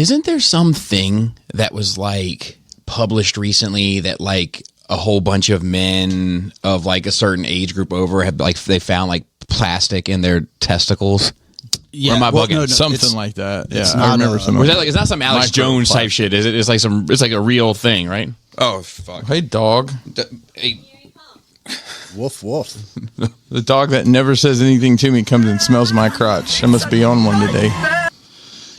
Isn't there something that was like published recently that like a whole bunch of men of like a certain age group over had like they found like plastic in their testicles? Yeah, or am I bugging? No, something like that. Yeah, I remember some. Was that like? It's not some Alex Jones type shit, is it? It's like some. It's like a real thing, right? Oh fuck! Hey, dog. Hey, Woof woof. The dog that never says anything to me comes and smells my crotch. I must be on one today.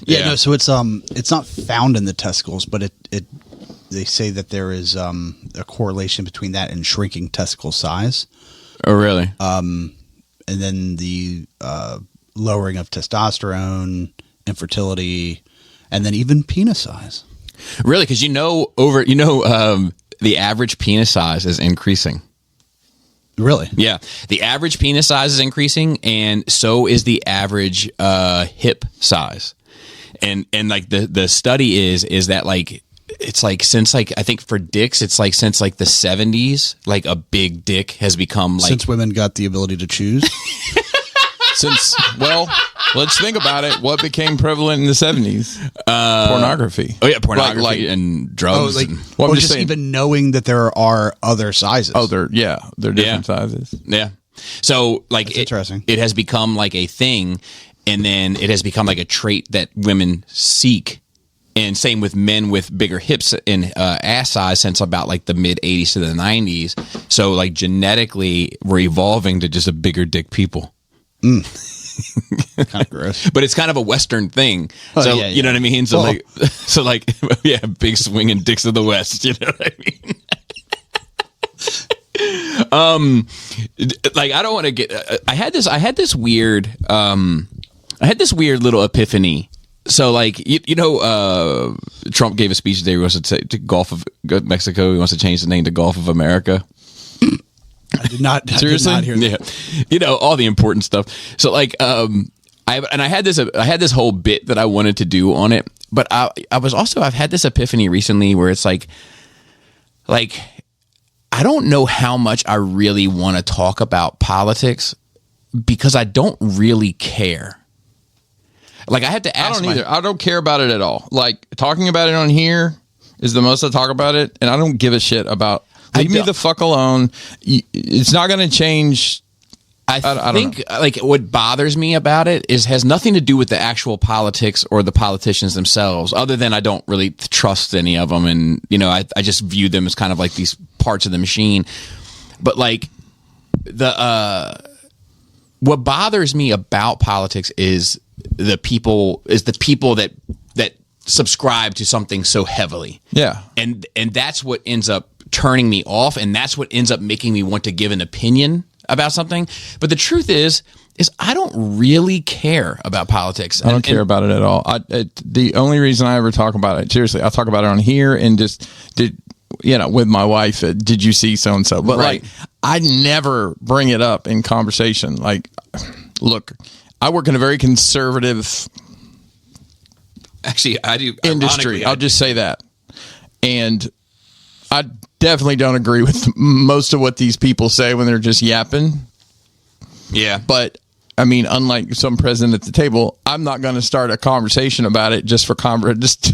Yeah, no. So it's not found in the testicles, but it they say that there is a correlation between that and shrinking testicle size. Oh, really? And then the lowering of testosterone, infertility, and then even penis size. Really? Because the average penis size is increasing. Really? Yeah, the average penis size is increasing, and so is the average hip size. And like the study is that like it's like since like I think for dicks it's like since like the 70s, like a big dick has become like since women got the ability to choose. Let's think about it. What became prevalent in the 70s? Pornography. Oh yeah, pornography and drugs. Or just even knowing that there are other sizes. Oh, they're different sizes. Yeah. So like That's interesting. It has become like a thing, and then it has become like a trait that women seek. And same with men with bigger hips and ass size since about like the mid 80s to the 90s. So like genetically, we're evolving to just a bigger dick people. Kind of gross, but it's kind of a Western thing. Oh, so yeah. you know what I mean. So yeah, big swinging dicks of the West. You know what I mean? Like I don't want to get. I had this weird little epiphany. So like Trump gave a speech today. He wants to say to Mexico. He wants to change the name to Gulf of America. I did not. Seriously? I did not hear that. Yeah. All the important stuff. So like, I had this whole bit that I wanted to do on it, but I've had this epiphany recently where it's like I don't know how much I really want to talk about politics because I don't really care. Like I have to ask. I don't either. I don't care about it at all. Like talking about it on here is the most I talk about it, and I don't give a shit about. Leave me the fuck alone. It's not going to change. I think like what bothers me about it has nothing to do with the actual politics or the politicians themselves, other than I don't really trust any of them, and I just view them as kind of like these parts of the machine. But like what bothers me about politics is the people that subscribe to something so heavily. Yeah, and that's what ends up turning me off, and that's what ends up making me want to give an opinion about something. But the truth is I don't really care about politics. I don't care about it at all. The only reason I ever talk about it, seriously, I'll talk about it on here and just with my wife. Did you see so and so? But right. like, I never bring it up in conversation. Like, look, I work in a very conservative. Actually, I do industry. I'll just say that, and I definitely don't agree with most of what these people say when they're just yapping. Yeah. But, I mean, unlike some president at the table, I'm not going to start a conversation about it just for I'm just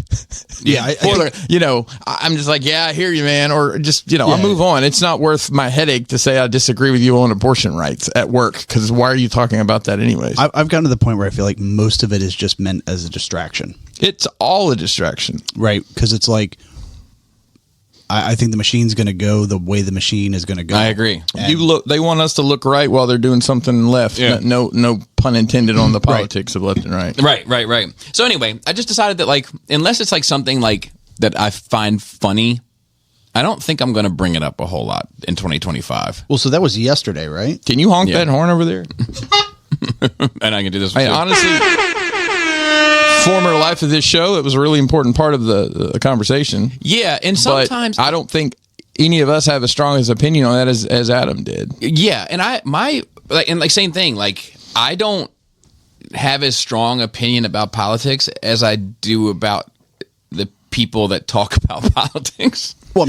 like, yeah, I hear you, man. Or just, I'll move on. It's not worth my headache to say I disagree with you on abortion rights at work, because why are you talking about that anyways? I've gotten to the point where I feel like most of it is just meant as a distraction. It's all a distraction. Right. Because it's like, I think the machine's going to go the way the machine is going to go. I agree. They want us to look right while they're doing something left. Yeah. No pun intended on the politics of left and right. Right. So anyway, I just decided that like, unless it's like something like that I find funny, I don't think I'm going to bring it up a whole lot in 2025. Well, so that was yesterday, right? Can you honk that horn over there? And I can do this. Hey, honestly, former life of this show, it was a really important part of the conversation. Yeah, and sometimes I don't think any of us have as strong as opinion on that as Adam did. Yeah, and same thing. Like I don't have as strong opinion about politics as I do about the people that talk about politics. Well,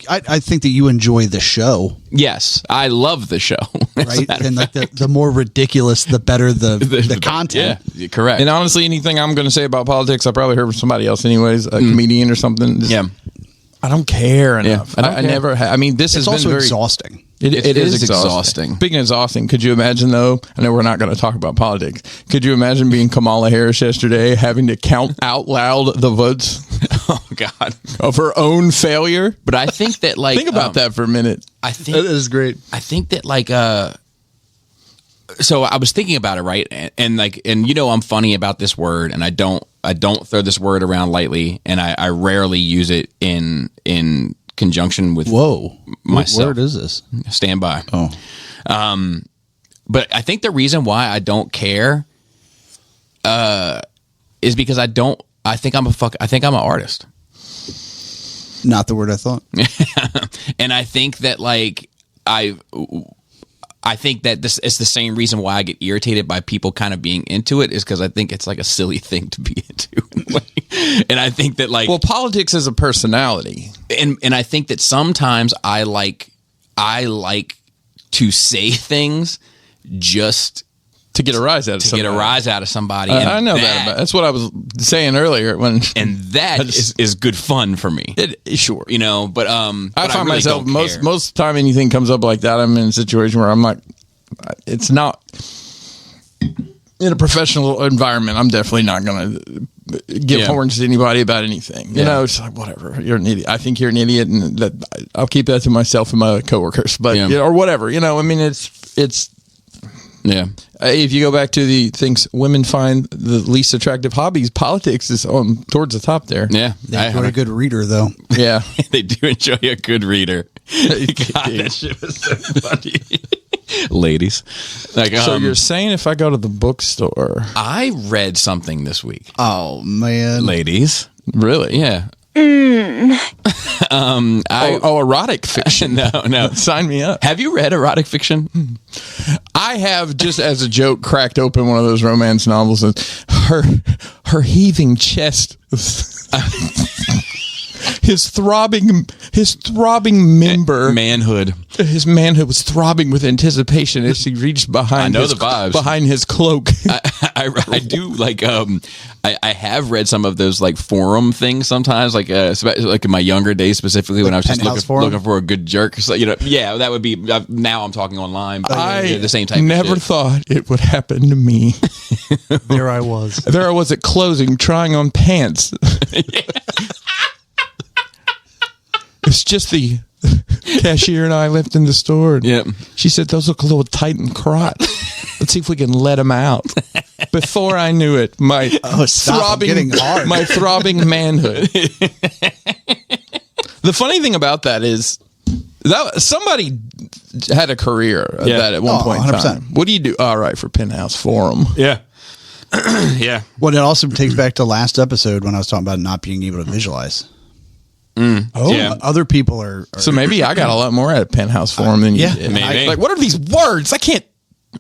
I think that you enjoy the show. Yes, I love the show. Right? And like the more ridiculous, the better the content. Yeah, correct. And honestly, anything I'm going to say about politics, I probably heard from somebody else anyways, a comedian or something. I don't care enough. Yeah, I never this has also been very exhausting. It is exhausting. Speaking of exhausting, could you imagine though? I know we're not going to talk about politics. Could you imagine being Kamala Harris yesterday, having to count out loud the votes? Oh God, of her own failure. But I think that think about that for a minute. I think that is great. I think that so I was thinking about it, right? And I'm funny about this word, and I don't throw this word around lightly, and I rarely use it in conjunction with myself. What word is this? Stand by. Oh. But I think the reason why I don't care is because I think I'm an artist. Not the word I thought. And I think that I think that this is the same reason why I get irritated by people kind of being into it, is because I think it's like a silly thing to be into. And I think that politics is a personality. And I think that sometimes I like to say things just to get a rise out of somebody. Get a rise out of somebody. I know that. That's what I was saying earlier. And that is good fun for me. Sure. But I find myself most of the time anything comes up like that, I'm in a situation where I'm like, it's not in a professional environment. I'm definitely not going to give horns to anybody about anything. You know, it's like, whatever. You're an idiot. I think you're an idiot, and that I'll keep that to myself and my coworkers. But or whatever. It's. Yeah. If you go back to the things women find the least attractive hobbies, politics is towards the top there. Yeah. They enjoy a good reader, though. Yeah. They do enjoy a good reader. God, that shit was so funny. Ladies. So you're saying if I go to the bookstore. I read something this week. Oh, man. Ladies. Really? Yeah. Erotic fiction. No. Sign me up. Have you read erotic fiction? I have, just as a joke, cracked open one of those romance novels, and her heaving chest. His throbbing member, manhood. His manhood was throbbing with anticipation as he reached behind. I know the vibes behind his cloak. I do like. I have read some of those forum things sometimes, like in my younger days, specifically when I was just looking for a good jerk. So, that would be. Now I'm talking online. But I the same type. Never of shit. thought it would happen to me. There I was. There I was at closing, trying on pants. It's just the cashier and I left in the store. Yep. She said, those look a little tight in crotch. Let's see if we can let them out. Before I knew it, my throbbing manhood. The funny thing about that is that somebody had a career at that at one point in time. What do you do? All right, for Penthouse Forum. Yeah. Yeah. Well, it also takes back to last episode when I was talking about not being able to visualize. Other people are. So maybe I got a lot more at Penthouse Forum than you did. Maybe. What are these words? I can't.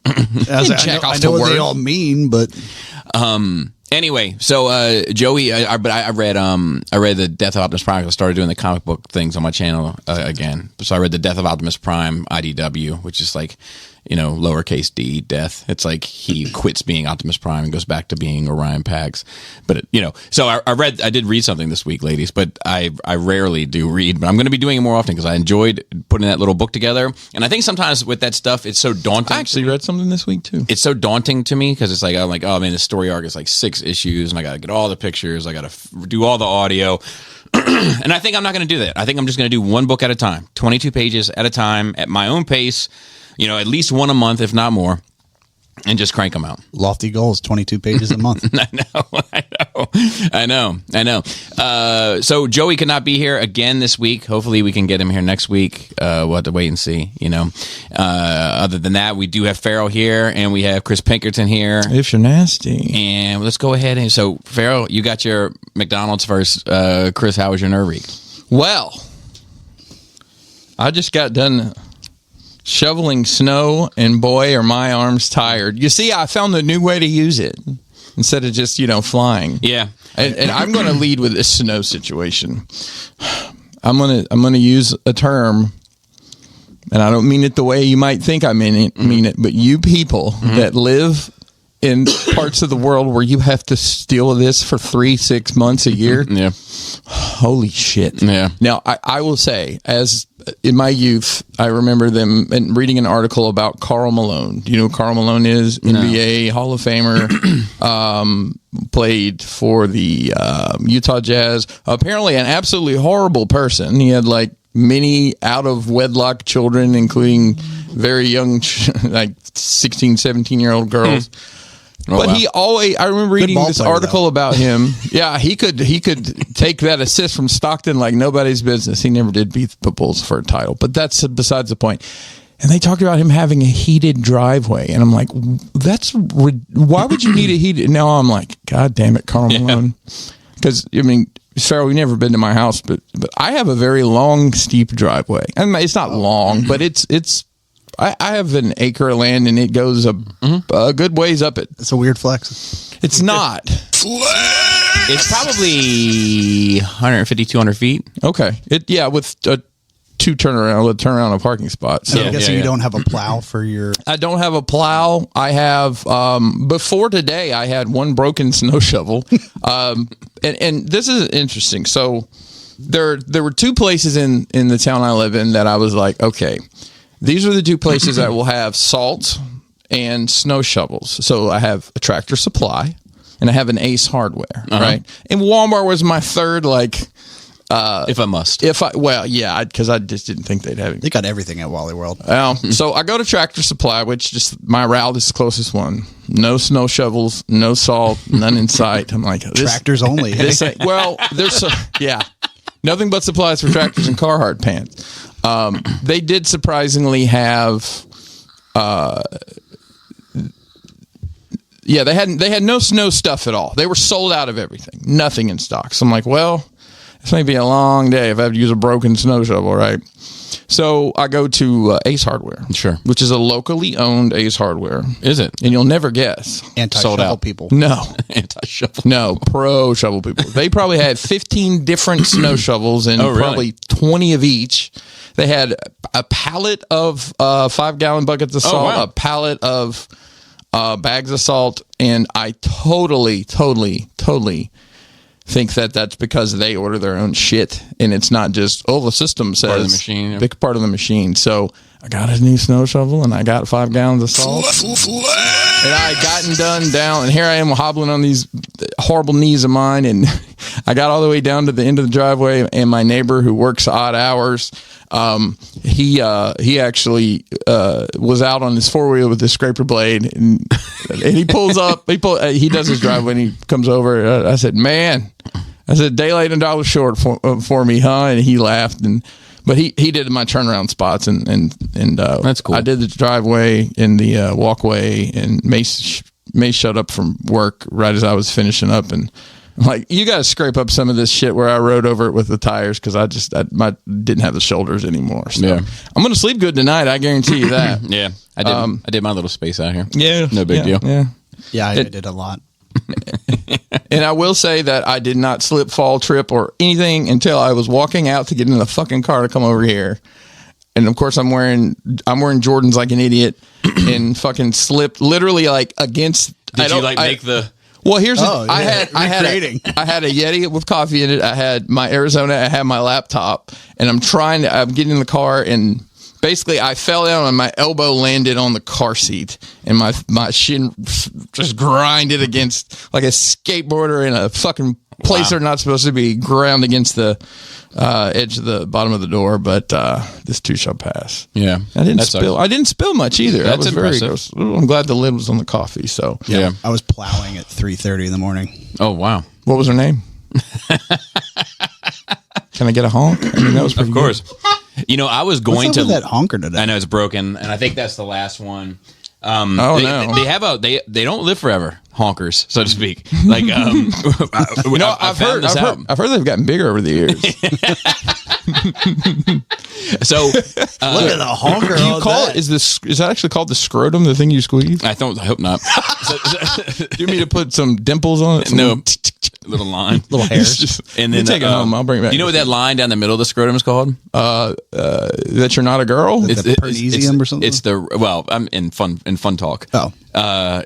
I know what they all mean, but anyway, so Joey, I read the Death of Optimus Prime. I started doing the comic book things on my channel again. So I read the Death of Optimus Prime IDW, which is lowercase d, death. It's like he quits being Optimus Prime and goes back to being Orion Pax. But so I did read something this week, ladies, but I rarely do read, but I'm going to be doing it more often because I enjoyed putting that little book together. And I think sometimes with that stuff, it's so daunting. I actually read something this week too. It's so daunting to me because I'm like, oh man, the story arc is 6 issues and I got to get all the pictures. I got to do all the audio. And I think I'm not going to do that. I think I'm just going to do one book at a time, 22 pages at a time at my own pace. At least one a month, if not more, and just crank them out. Lofty goals, 22 pages a month. I know. So Joey could not be here again this week. Hopefully we can get him here next week. We'll have to wait and see, Other than that, we do have Farrell here, and we have Chris Pinkerton here. If you're nasty. And let's go ahead. And so, Farrell, you got your McDonald's first. Chris, how was your nerve week? Well, I just got done shoveling snow, and boy, are my arms tired. You see, I found a new way to use it instead of just, flying. Yeah. And I'm going to lead with this snow situation. I'm gonna use a term, and I don't mean it the way you might think I mean it, but you people that live in parts of the world where you have to deal with this for 3-6 months a year. Yeah. Holy shit. Yeah. Now, I will say, as in my youth, I remember them and reading an article about Karl Malone. Do you know who Karl Malone is? NBA Hall of Famer. Played for the Utah Jazz. Apparently an absolutely horrible person. He had like many out of wedlock children, including very young, like 16, 17-year-old girls. But he always, I remember reading this article about him. Yeah, he could take that assist from Stockton like nobody's business. He never did beat the Bulls for a title, but that's besides the point. And they talked about him having a heated driveway. And I'm like, why would you need a heated? Now I'm like, God damn it, Karl Malone. Because, I mean, Sarah, we've never been to my house, but I have a very long, steep driveway. And it's not long, but I have an acre of land, and it goes a good ways up it. It's a weird flex. It's not. It's probably 150, 200 feet. Okay. With a turnaround a parking spot. So I'm guessing you don't have a plow for your... I don't have a plow. I have, before today, I had one broken snow shovel. And this is interesting. So there were two places in the town I live in that I was like, okay, these are the two places that will have salt and snow shovels. So I have a Tractor Supply and I have an Ace Hardware, right? And Walmart was my third, like... if I must. Because I just didn't think they'd have it. They got everything at Wally World. So I go to Tractor Supply, which just my route is the closest one. No snow shovels, no salt, none in sight. I'm like, tractors only. There's nothing but supplies for tractors and Carhartt pants. They did surprisingly have. They had no snow stuff at all. They were sold out of everything. Nothing in stock. So I'm like, well, this may be a long day if I have to use a broken snow shovel, right? So I go to Ace Hardware. Sure. Which is a locally owned Ace Hardware. Is it? And you'll never guess. Anti-shovel people. No. Anti-shovel. No, pro shovel people. They probably had 15 different snow shovels and probably 20 of each. They had a pallet of 5-gallon buckets of salt, a pallet of bags of salt, and I totally think that's because they order their own shit, and it's not just the system says part of the machine. Big part of the machine. So I got a new snow shovel and I got 5 gallons of salt, and I had gotten down, and here I am hobbling on these horrible knees of mine, and I got all the way down to the end of the driveway, and my neighbor who works odd hours, he actually was out on his 4-wheel with his scraper blade, and he pulls up. He does his driveway, and he comes over. I said, "Man," I said, "Daylight and $1 short for me, huh?" And he laughed, but he did my turnaround spots, and that's cool. I did the driveway and the walkway, and Mace showed up from work right as I was finishing up, and I'm like, you got to scrape up some of this shit where I rode over it with the tires, because I didn't have the shoulders anymore. So I'm going to sleep good tonight. I guarantee you that. Yeah, I did my little space out here. Yeah, no big deal. Yeah, I did a lot. And I will say that I did not slip, fall, trip, or anything until I was walking out to get in the fucking car to come over here. And of course, I'm wearing Jordans like an idiot, and fucking slipped literally like against. Did you make the? Well, I had a Yeti with coffee in it. I had my Arizona. I had my laptop, and I'm getting in the car, and basically I fell down and my elbow landed on the car seat, and my shin just grinded against, like a skateboarder in a fucking place they're not supposed to be, ground against the edge of the bottom of the door. But this too shall pass. Yeah, I didn't spill much either. That's impressive. I'm glad the lid was on the coffee. So yeah. I was plowing at 3:30 in the morning. Oh wow! What was her name? Can I get a honk? I mean, that was pretty. Of course. Good. You know, I was going to that honker today. I know it's broken, and I think that's the last one. No. They don't live forever, honkers, so to speak. Like, I've heard they've gotten bigger over the years. So look at the honker. Is that actually called the scrotum? The thing you squeeze? I hope not. Do you mean to put some dimples on it? No. little line, little hairs. And then take it home. I'll bring it back. You know what that line down the middle of the scrotum is called? That you're not a girl. It's the pernicium or something. It's the I'm in fun talk. Oh,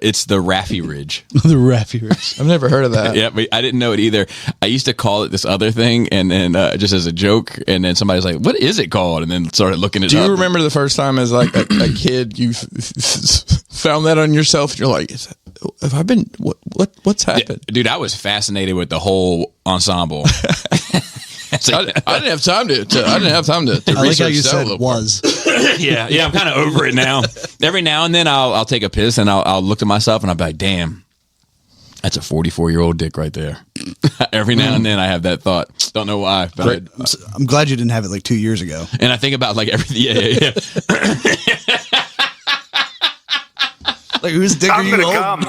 it's the Raffy Ridge. the Raffy Ridge. I've never heard of that. Yeah, but I didn't know it either. I used to call it this other thing, and then just as a joke, and then somebody's like, "What is it called?" And then started looking it up. Do you remember the first time as like a kid you found that on yourself? You're like, have I been what's happened? Dude, I was fascinated with the whole ensemble. I didn't have time to I didn't have time to I like how research you that a said little was. yeah, I'm kind of over it now. Every now and then I'll take a piss and I'll look at myself and I'll be like, damn, that's a 44-year-old dick right there. Every now and then I have that thought. Don't know why, but I'm glad you didn't have it like 2 years ago. and I think about like everything. Yeah. Like, whose dick are you holding?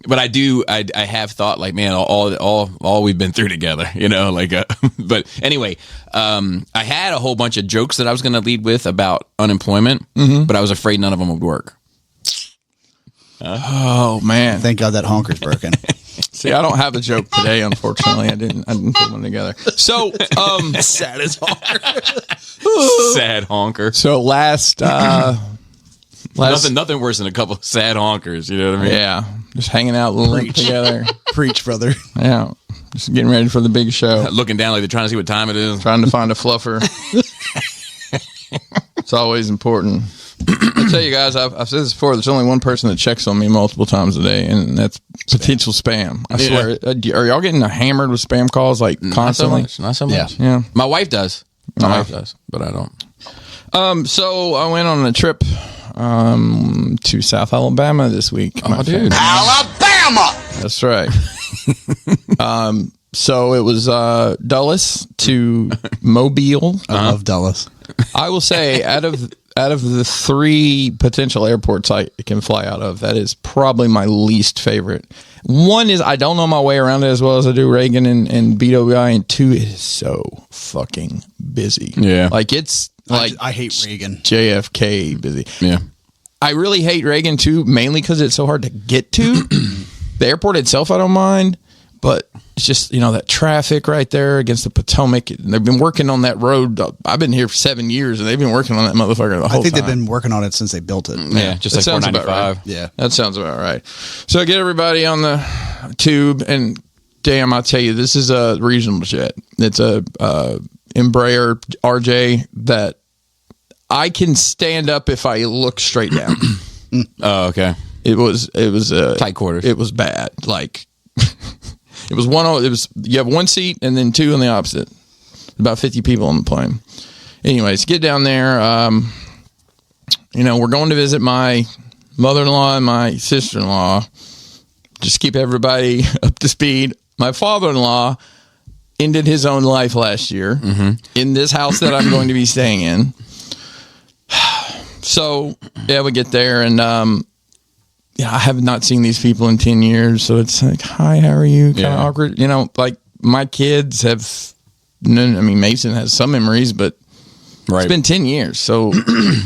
But I have thought like, man, all we've been through together, you know, like, but anyway, I had a whole bunch of jokes that I was going to lead with about unemployment, but I was afraid none of them would work. Oh man. Thank God that honker's broken. See, I don't have a joke today, unfortunately. I didn't put one together. So, Sad as honker. Sad honker. so last Nothing worse than a couple of sad honkers. You know what I mean? yeah, just hanging out limp together. Preach, brother. Yeah, just getting ready for the big show. Looking down like they're trying to see what time it is. Trying to find a fluffer. It's always important. I tell you guys, I've said this before. There's only one person that checks on me multiple times a day, and that's potential spam. I swear. Are y'all getting hammered with spam calls like constantly? Not so much. Yeah. My wife does. My wife does, but I don't. So I went on a trip to South Alabama this week. Oh, dude. Alabama! That's right. So it was Dulles to Mobile. I love Dulles. I will say out of the 3 potential airports I can fly out of, that is probably my least favorite. One is I don't know my way around it as well as I do Reagan and BWI, and 2, it is so fucking busy. Yeah. Like it's like I hate Reagan. JFK busy. Yeah. I really hate Reagan too, mainly because it's so hard to get to. The airport itself, I don't mind, but it's just, that traffic right there against the Potomac. They've been working on that road. I've been here for 7 years, and they've been working on that motherfucker the whole time. I think they've been working on it since they built it. Yeah, just like That sounds about 495. right. Yeah. That sounds about right. So I get everybody on the tube, and damn, I'll tell you, this is a regional jet. It's a Embraer RJ that I can stand up if I look straight down. Oh, okay. It was Tight quarters. It was bad. Like you have one seat and then 2 on the opposite. About 50 people on the plane. Anyways, get down there. We're going to visit my mother-in-law and my sister-in-law. Just keep everybody up to speed. My father-in-law ended his own life last year in this house that I'm going to be staying in. So, yeah, we get there, and I have not seen these people in 10 years, so it's like, hi, how are you? Kind of awkward. Like, my kids have, Mason has some memories, but it's been 10 years, so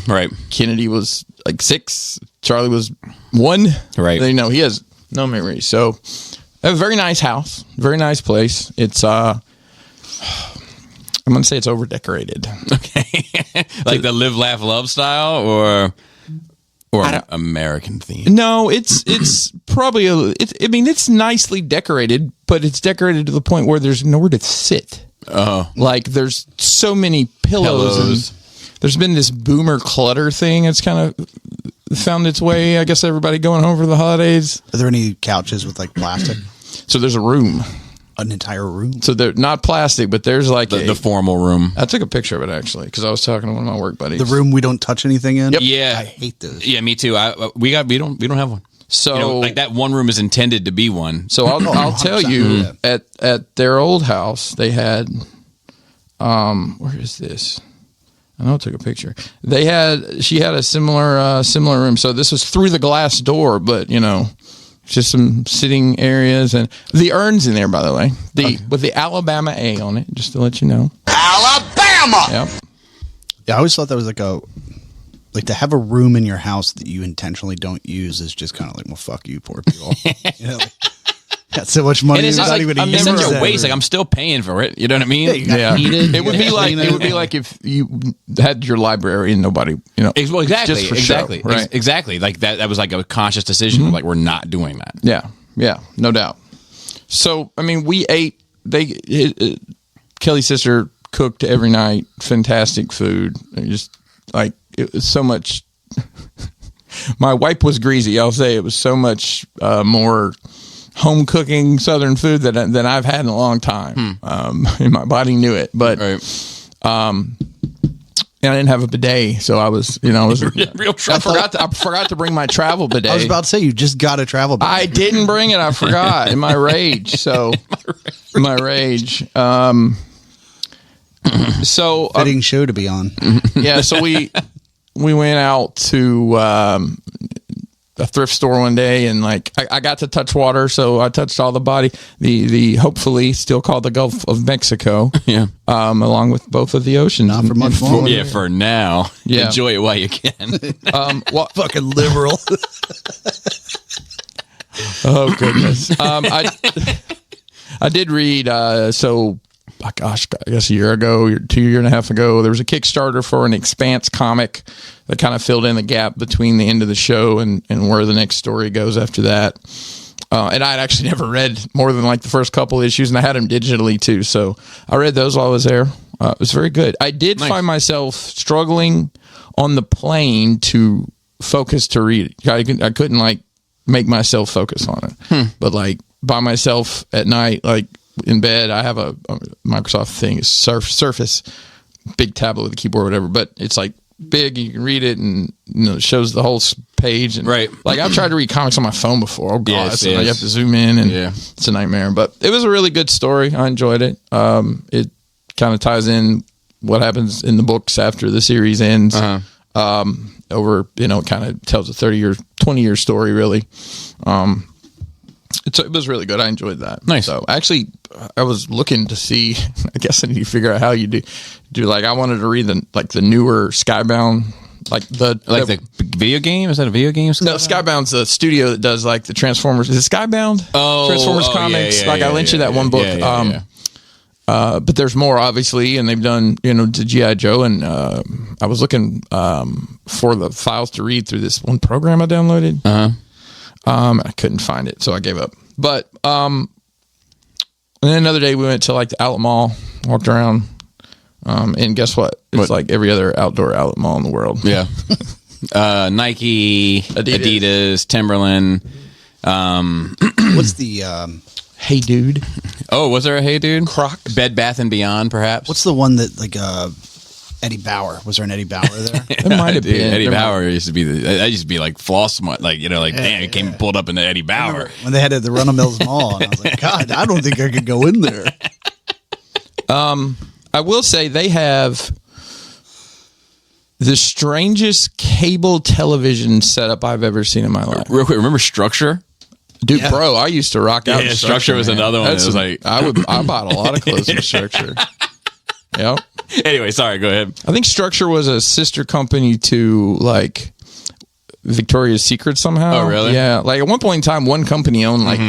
Right. Kennedy was like 6, Charlie was 1. Right. He has no memories. So, a very nice house, very nice place. It's, I'm going to say it's over-decorated. Okay. Like the live, laugh, love style or American theme? No, it's probably it's nicely decorated, but it's decorated to the point where there's nowhere to sit. Oh. Like there's so many pillows. And there's been this boomer clutter thing. It's kind of found its way. I guess everybody going home for the holidays. Are there any couches with like plastic? So there's a room. An entire room? So they're not plastic, but there's like The formal room. I took a picture of it actually because I was talking to one of my work buddies. The room we don't touch anything in? Yep. Yeah. I hate those. Yeah, me too. We don't have one. So like that one room is intended to be one. So I'll tell you, Yeah. at their old house, they had, where is this? I know I took a picture. She had a similar room. So this was through the glass door, but just some sitting areas and the urn's in there, by the way, with the Alabama A on it, just to let you know. Alabama! Yep. Yeah, I always thought that was like to have a room in your house that you intentionally don't use is just kind of like, well, fuck you, poor people. Got so much money. And it's you're just not like, even it's use such a it. waste. Like I'm still paying for it. You know what I mean? Yeah, It would be like if you had your library and nobody, Well, exactly, just for exactly, show, right? Exactly. Like that was like a conscious decision. Like we're not doing that. Yeah, no doubt. So I mean, we ate. Kelly's sister cooked every night. Fantastic food. Just like it was so much. My wipe was greasy. I'll say it was so much more home cooking Southern food than I've had in a long time. And my body knew it, but and I didn't have a bidet, so I was real trouble. I forgot to bring my travel bidet. I was about to say you just got a travel bidet. I didn't bring it. I forgot in my rage. So my rage. So fitting show to be on. Yeah, so we went out to a thrift store one day, and like I got to touch water, so I touched all the body, the hopefully still called the Gulf of Mexico, along with both of the oceans. Not for much longer. Yeah, for now. Yeah. Enjoy it while you can. Fucking liberal. Oh goodness. I did read. Gosh, I guess a year ago, 2 years and a half ago, there was a Kickstarter for an Expanse comic that kind of filled in the gap between the end of the show and where the next story goes after that. And I'd actually never read more than like the first couple issues, and I had them digitally too. So I read those while I was there. It was very good. I did find myself struggling on the plane to focus to read it. I couldn't like make myself focus on it. But like by myself at night, like in bed, I have a Microsoft thing, it's Surface, big tablet with a keyboard, whatever. But it's like big, you can read it, and it shows the whole page. And right. Like I've tried to read comics on my phone before. Oh god, Yes. you have to zoom in, and it's a nightmare. But it was a really good story. I enjoyed it. It kind of ties in what happens in the books after the series ends. Over, kind of tells a 20-year story, really. It was really good. I enjoyed that. Nice. So actually, I was looking to see. I guess I need to figure out how you do. Like I wanted to read the newer Skybound, the video game. Is that a video game? No, Skybound's the studio that does like the Transformers. Is it Skybound? Transformers comics. I lent you that one book. But there's more, obviously, and they've done, the G.I. Joe, and I was looking for the files to read through this one program I downloaded. I couldn't find it, so I gave up. But and then another day we went to like the outlet mall, walked around, and guess what? It's like every other outdoor outlet mall in the world. Yeah. Nike, Adidas, Timberland. What's the Hey Dude? Oh, was there a Hey Dude? Crocs? Bed Bath and Beyond, perhaps. What's the one that like Eddie Bauer? Was there an Eddie Bauer there? It might have been. Eddie Bauer used to be that used to be like floss, damn, it came pulled up into Eddie Bauer when they had it at the Run of Mills Mall, and I was like, God, I don't think I could go in there. I will say they have the strangest cable television setup I've ever seen in my life. Real quick, remember Structure? Dude, bro, I used to rock out. Yeah, Structure was another one. It was like I bought a lot of clothes from Structure. Yep. Anyway, sorry, go ahead. I think Structure was a sister company to like Victoria's Secret somehow. Oh, really? Yeah. Like at one point in time, one company owned like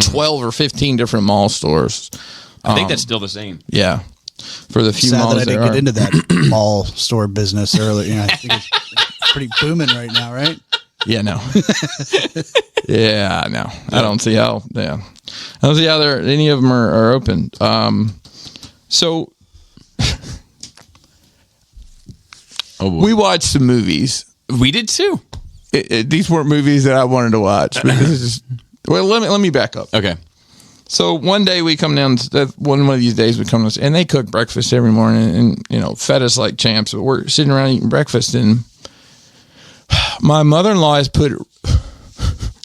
12 or 15 different mall stores. I think that's still the same. Yeah. For the few Sad malls that I didn't there get into that mall store business earlier. I think it's pretty booming right now, right? Yeah, no. Yeah, no. I don't see how. Yeah, I don't see how any of them are open. So we watched some movies. We did too. These weren't movies that I wanted to watch. But this is let me back up. Okay. So one day we come down. One of these days we come down, and they cook breakfast every morning, and fed us like champs. But we're sitting around eating breakfast, and my mother-in-law has put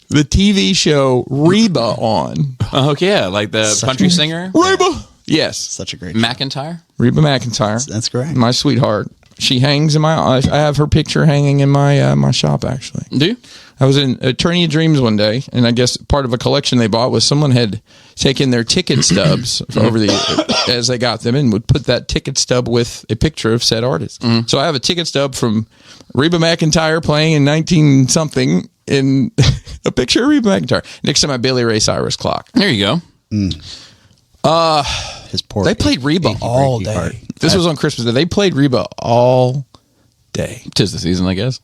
the TV show Reba on. Oh, yeah, like the country singer? Reba! Yes. Such a great McIntyre? Reba McIntyre. That's correct. My sweetheart. She hangs in my... I have her picture hanging in my shop, actually. Do you? I was in Attorney of Dreams one day, and I guess part of a collection they bought was someone had taken their ticket stubs over as they got them, and would put that ticket stub with a picture of said artist. So I have a ticket stub from Reba McIntyre playing in 19-something, in a picture of Reba McEntire next to my Billy Ray Cyrus clock. There you go. His poor. They played Reba all day. Heart. This was on Christmas Day. They played Reba all day. 'Tis the season, I guess.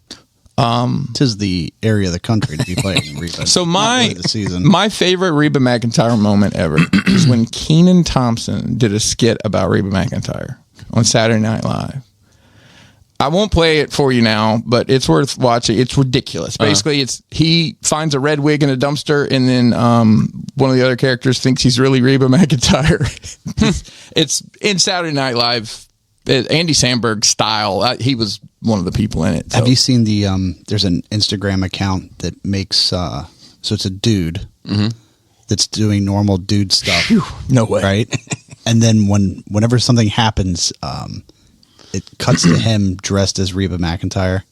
Tis the area of the country to be playing Reba. So really the season. my favorite Reba McEntire moment ever is when Kenan Thompson did a skit about Reba McEntire on Saturday Night Live. I won't play it for you now, but it's worth watching. It's ridiculous. Basically, he finds a red wig in a dumpster, and then one of the other characters thinks he's really Reba McEntire. It's in Saturday Night Live, Andy Samberg style. He was one of the people in it. So. Have you seen the? There's an Instagram account that makes so it's a dude that's doing normal dude stuff. Whew, no way, right? And then whenever something happens, it cuts to him dressed as Reba McEntire.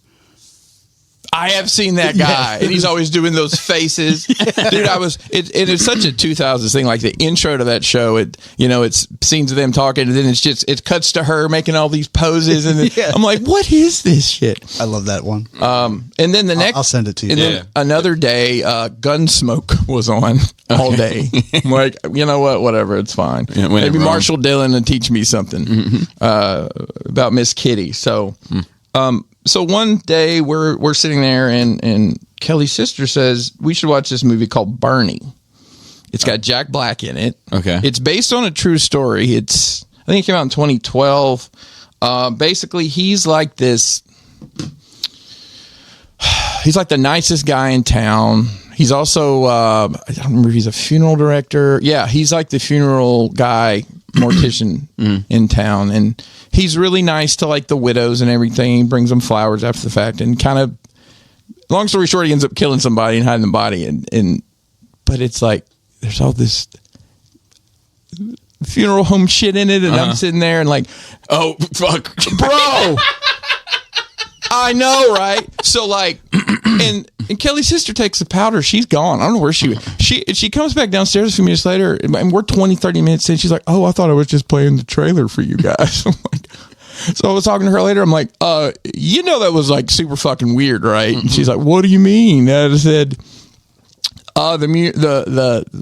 I have seen that guy, and he's always doing those faces. Dude, it's such a 2000s thing. Like the intro to that show, it's scenes of them talking, and then it cuts to her making all these poses, and I'm like, what is this shit? I love that one. And then the next, I'll send it to you. And then another day, Gunsmoke was on all day. I'm like, you know what? Whatever, it's fine. Yeah, maybe Marshall Dillon will teach me something about Miss Kitty. So. So one day we're sitting there and Kelly's sister says we should watch this movie called Bernie. It's got Jack Black in it. Okay. It's based on a true story. I think it came out in 2012. Basically he's like the nicest guy in town. He's also I don't remember if he's a funeral director. Yeah, he's like the funeral guy, mortician in town, and he's really nice to like the widows and everything. He brings them flowers after the fact, and kind of, long story short, he ends up killing somebody and hiding the body. But it's like there's all this funeral home shit in it, and I'm sitting there and like, oh fuck, bro. I know, right? So like, and Kelly's sister takes the powder. She's gone. I don't know where she comes back downstairs a few minutes later, and we're 20, 30 minutes in. She's like, oh, I thought I was just playing the trailer for you guys. I'm like, so I was talking to her later. I'm like, that was like super fucking weird, right? And she's like, what do you mean? And I said, the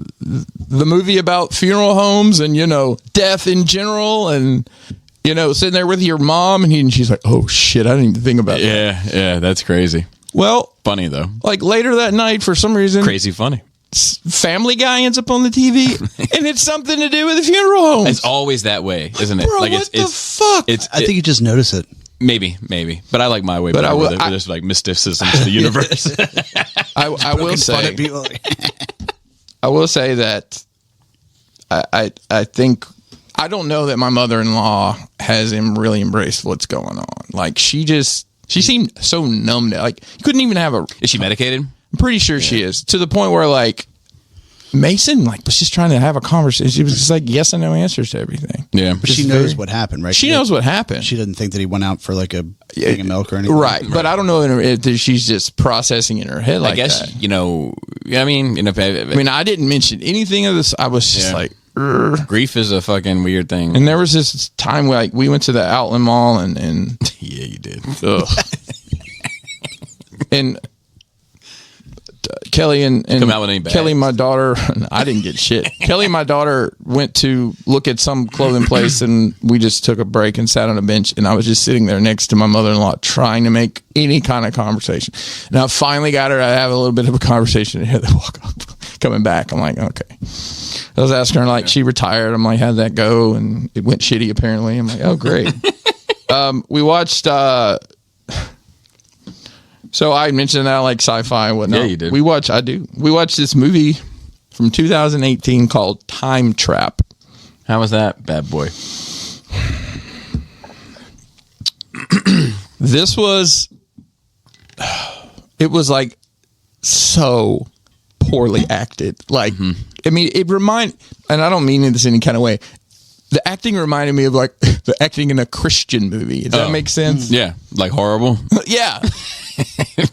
movie about funeral homes and death in general, and sitting there with your mom, and she's like, oh shit, I didn't even think about that. Yeah, that's crazy. Well, funny though. Like later that night, for some reason, crazy funny. Family Guy ends up on the TV, and it's something to do with the funeral homes. It's always that way, isn't it? Bro, like what the fuck? I think you just notice it. Maybe, but I like my way. But there's like mysticism to the universe. I will say, I will say that I think. I don't know that my mother-in-law has really embraced what's going on. Like she seemed so numb. Like you couldn't even have Is she medicated? I'm pretty sure she is, to the point where like Mason was just trying to have a conversation. She was just like yes and no answers to everything. Yeah, but she knows what happened, right? She knows what happened. She doesn't think that he went out for like a thing of milk or anything, right? But I don't know if she's just processing in her head. Like I guess that. I mean, I didn't mention anything of this. I was just like. Grief is a fucking weird thing. And there was this time where we went to the Outland Mall and yeah, you did. And Kelly and come out with any bags. Kelly, my daughter, I didn't get shit. Kelly, my daughter, went to look at some clothing place, and we just took a break and sat on a bench, and I was just sitting there next to my mother-in-law trying to make any kind of conversation. And I finally got her to have a little bit of a conversation, and here they walk up coming back. I'm like, okay. I was asking her, like, she retired. I'm like, how'd that go? And it went shitty, apparently. I'm like, oh, great. We watched, so I mentioned that I like sci-fi and whatnot. Yeah, you did. We watched this movie from 2018 called Time Trap. How was that, bad boy? This was, it was like so poorly acted. Like, I mean, and I don't mean this in any kind of way. The acting reminded me of like the acting in a Christian movie. Does that make sense? Yeah. Like horrible? Yeah.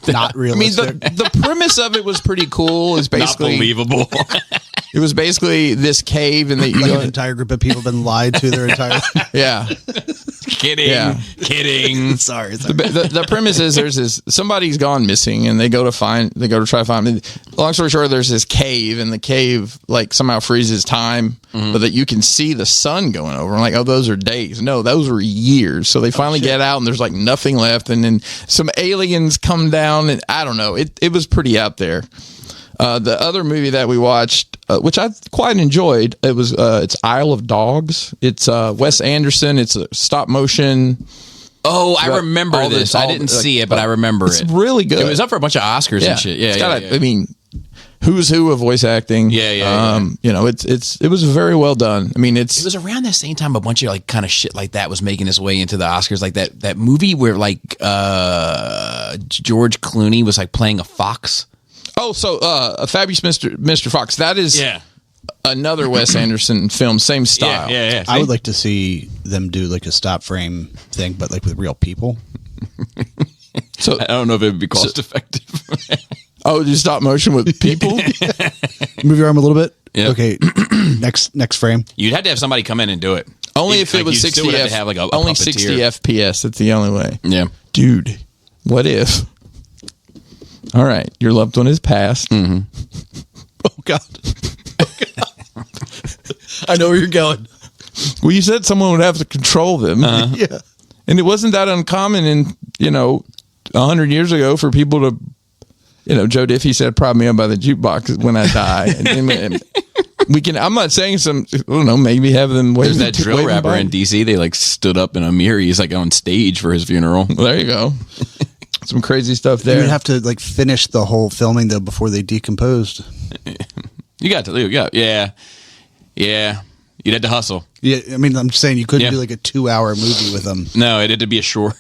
Not realistic. I mean, the premise of it was pretty cool. It's basically not believable. It was basically this cave, and an entire group of people have been lied to their entire yeah. Yeah. Kidding. Sorry. The premise is there's this somebody's gone missing and they go to try to find him. Long story short, there's this cave and the cave like somehow freezes time, but that you can see the sun going over. I'm like, oh, those are days. No, those were years. So they finally get out and there's like nothing left, and then some aliens come down, and I don't know. It was pretty out there. The other movie that we watched, which I quite enjoyed, it's Isle of Dogs. It's Wes Anderson. It's a stop motion. Oh, I remember this. I didn't see it, but I remember it. It's really good. It was up for a bunch of Oscars and shit. Yeah, it's got I mean, who's who of voice acting. Yeah. You know, it was very well done. I mean, it was around that same time a bunch of like kind of shit like that was making its way into the Oscars, like that movie where like George Clooney was like playing a fox. Oh, so a Fabulous Mr. Fox. That is another Wes Anderson film, same style. Yeah. I would like to see them do like a stop frame thing, but like with real people. So I don't know if it would be cost effective. Oh, do stop motion with people? Move your arm a little bit. Yep. Okay. Next frame. You'd have to have somebody come in and do it. Only if it was 60 have to have like a only puppeteer. 60 FPS. That's the only way. Yeah. Dude, what if? All right, your loved one is passed. Oh God. I know where you're going. Well, you said someone would have to control them. Yeah. And it wasn't that uncommon in, 100 years ago for people to, Joe Diffie said, prop me up by the jukebox when I die. and we can, I'm not saying I don't know, maybe have them wave. There's that drill rapper in DC. They like stood up in a mirror. He's like on stage for his funeral. Well, there you go. Some crazy stuff there. You would have to like finish the whole filming though before they decomposed. You got to. Yeah. You'd have to hustle. Yeah, I mean, I'm just saying you couldn't do like a 2-hour movie with them. No, it had to be a short.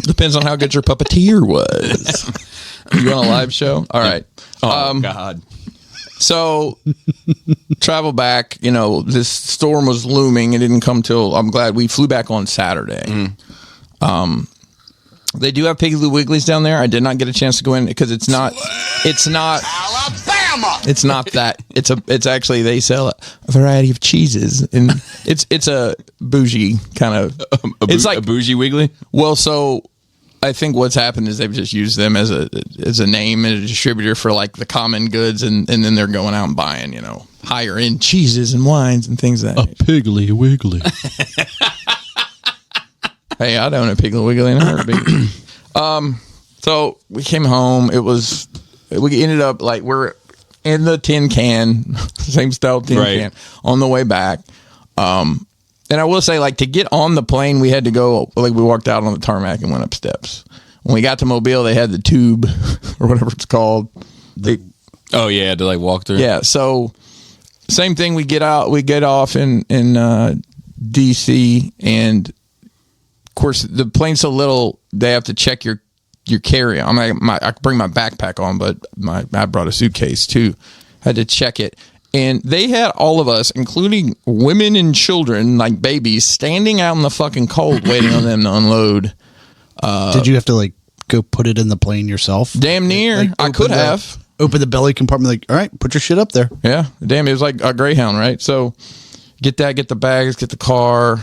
Depends on how good your puppeteer was. You on a live show? All right. Oh God. So travel back. This storm was looming. It didn't come till. I'm glad we flew back on Saturday. They do have Piggly Wigglies down there. I did not get a chance to go in because it's not Alabama. It's not that. It's actually they sell a variety of cheeses, and it's a bougie kind of. It's like a bougie Wiggly. Well, so I think what's happened is they've just used them as a name and a distributor for like the common goods, and then they're going out and buying higher end cheeses and wines and things like that. A Piggly Wiggly. Hey, I'd own a Piggly Wiggly in a heartbeat. So we came home. We ended up like we're in the tin can, same style tin can, on the way back. And I will say, like, to get on the plane, we had to go, like, we walked out on the tarmac and went up steps. When we got to Mobile, they had the tube or whatever it's called. Oh yeah, to like walk through. Yeah. So same thing. We get off in DC, and of course the plane's so little they have to check your carry-on. I could bring my backpack on, but I brought a suitcase too. Had to check it. And they had all of us, including women and children, like babies, standing out in the fucking cold waiting on them to unload. Did you have to like go put it in the plane yourself? Damn near. Like, I could have. Open the belly compartment, like, all right, put your shit up there. Yeah. Damn, it was like a Greyhound, right? So get the bags, get the car.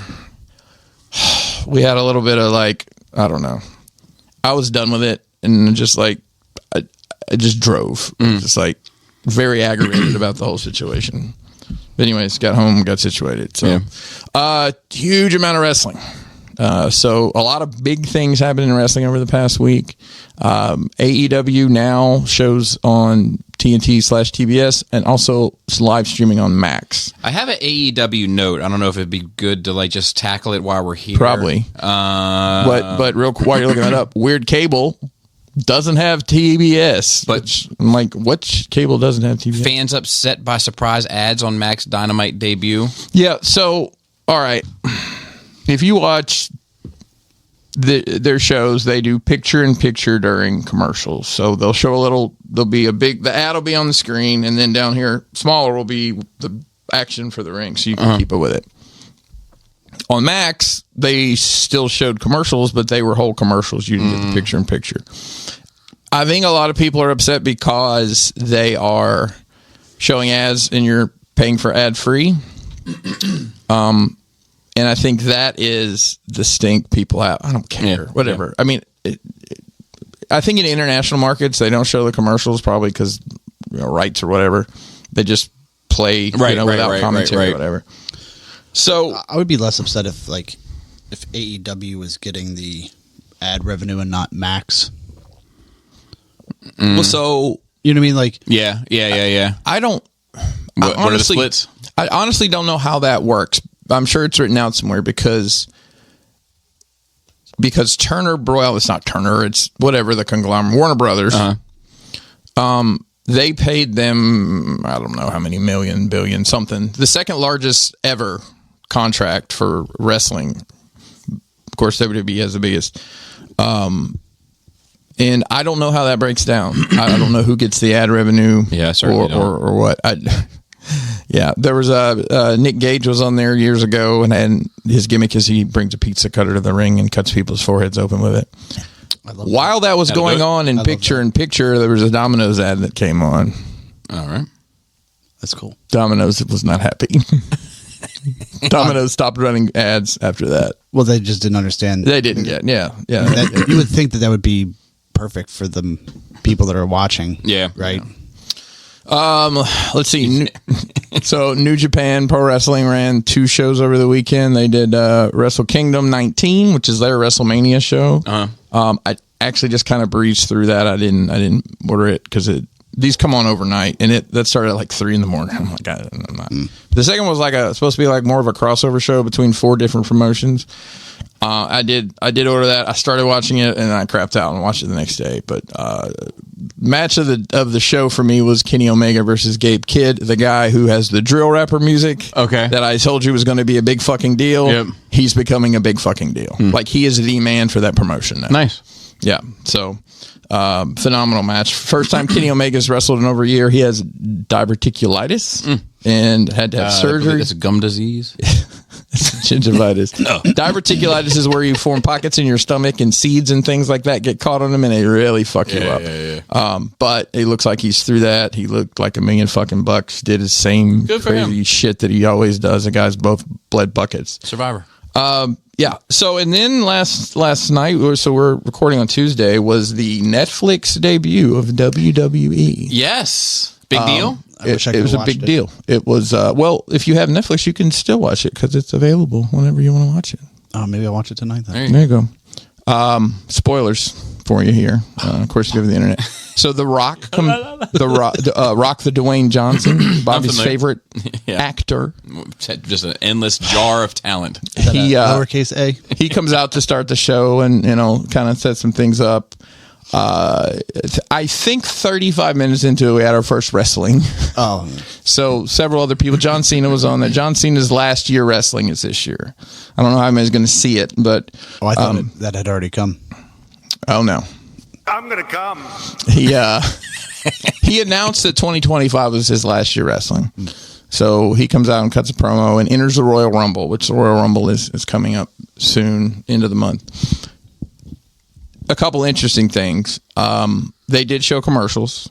We had a little bit of like, I don't know. I was done with it and just like, I just drove. Just like very aggravated about the whole situation. But anyways, got home, got situated. So, huge amount of wrestling. So a lot of big things happened in wrestling over the past week. AEW now shows on TNT/TBS and also live streaming on Max. I have an AEW note. I don't know if it'd be good to like just tackle it while we're here. Probably. But real quick, while you're looking that up, Weird Cable doesn't have TBS. But I'm like, what cable doesn't have TBS? Fans upset by surprise ads on Max Dynamite debut. Yeah. So, all right. If you watch their shows, they do picture in picture during commercials. So they'll show the ad will be on the screen, and then down here, smaller will be the action for the ring, so you can keep up with it. On Max, they still showed commercials, but they were whole commercials. You didn't get the picture in picture. I think a lot of people are upset because they are showing ads and you're paying for ad free. And I think that is the stink people have. I don't care. Whatever. I mean, I think in international markets, they don't show the commercials probably because rights or whatever. They just play without commentary or whatever. So I would be less upset if AEW was getting the ad revenue and not Max. Well, so you know what I mean? Like, yeah. I don't. What are the splits? I honestly don't know how that works. I'm sure it's written out somewhere because Turner, well, it's not Turner, it's whatever the conglomerate, Warner Brothers. They paid them, I don't know how many billion, something. The second largest ever contract for wrestling. Of course, WWE has the biggest. And I don't know how that breaks down. I don't know who gets the ad revenue. Yeah, certainly or what. Yeah, there was Nick Gage was on there years ago, and his gimmick is he brings a pizza cutter to the ring and cuts people's foreheads open with it. While that was going on in picture, there was a Domino's ad that came on. All right. That's cool. Domino's was not happy. Domino's stopped running ads after that. Well, they just didn't understand. They didn't get, yeah. You would think that would be perfect for the people that are watching. Yeah. Right? Let's see. So New Japan Pro Wrestling ran 2 shows over the weekend. They did Wrestle Kingdom 19, which is their WrestleMania show. I actually just kind of breezed through that. I didn't order it because these come on overnight, and that started at like 3 a.m. I'm like, I'm not. The second was supposed to be like more of a crossover show between 4 different promotions. I did order that. I started watching it and I crapped out and watched it the next day. But match of the show for me was Kenny Omega versus Gabe Kidd, the guy who has the drill rapper music. Okay. That I told you was going to be a big fucking deal. Yep. He's becoming a big fucking deal. Like he is the man for that promotion now. Nice. Yeah. So phenomenal match. First time Kenny Omega's wrestled in over a year. He has diverticulitis and had to have surgery. It's a gum disease. Gingivitis. No. Diverticulitis is where you form pockets in your stomach and seeds and things like that get caught on them and they really fuck you up. Yeah. But it looks like he's through that. He looked like $1 million fucking bucks. Did his same crazy shit that he always does. The guy's both bled buckets. Survivor. Yeah. So and then last night, so we're recording on Tuesday, was the Netflix debut of WWE. Yes. Big deal. It was a big deal. It was, well, if you have Netflix, you can still watch it because it's available whenever you want to watch it. Maybe I'll watch it tonight then. There you go. Spoilers for you here. Of course, you have the internet. So The Rock, Rock the Dwayne Johnson, Bobby's favorite actor. Just an endless jar of talent. He lowercase a. He comes out to start the show and kind of set some things up. I think 35 minutes into it, we had our first wrestling. Oh. So several other people. John Cena was on there. John Cena's last year wrestling is this year. I don't know how anybody's going to see it, but... I thought that had already come. Oh, no. I'm going to come. He announced that 2025 was his last year wrestling. So he comes out and cuts a promo and enters the Royal Rumble, which the Royal Rumble is coming up soon, end of the month. A couple interesting things. They did show commercials,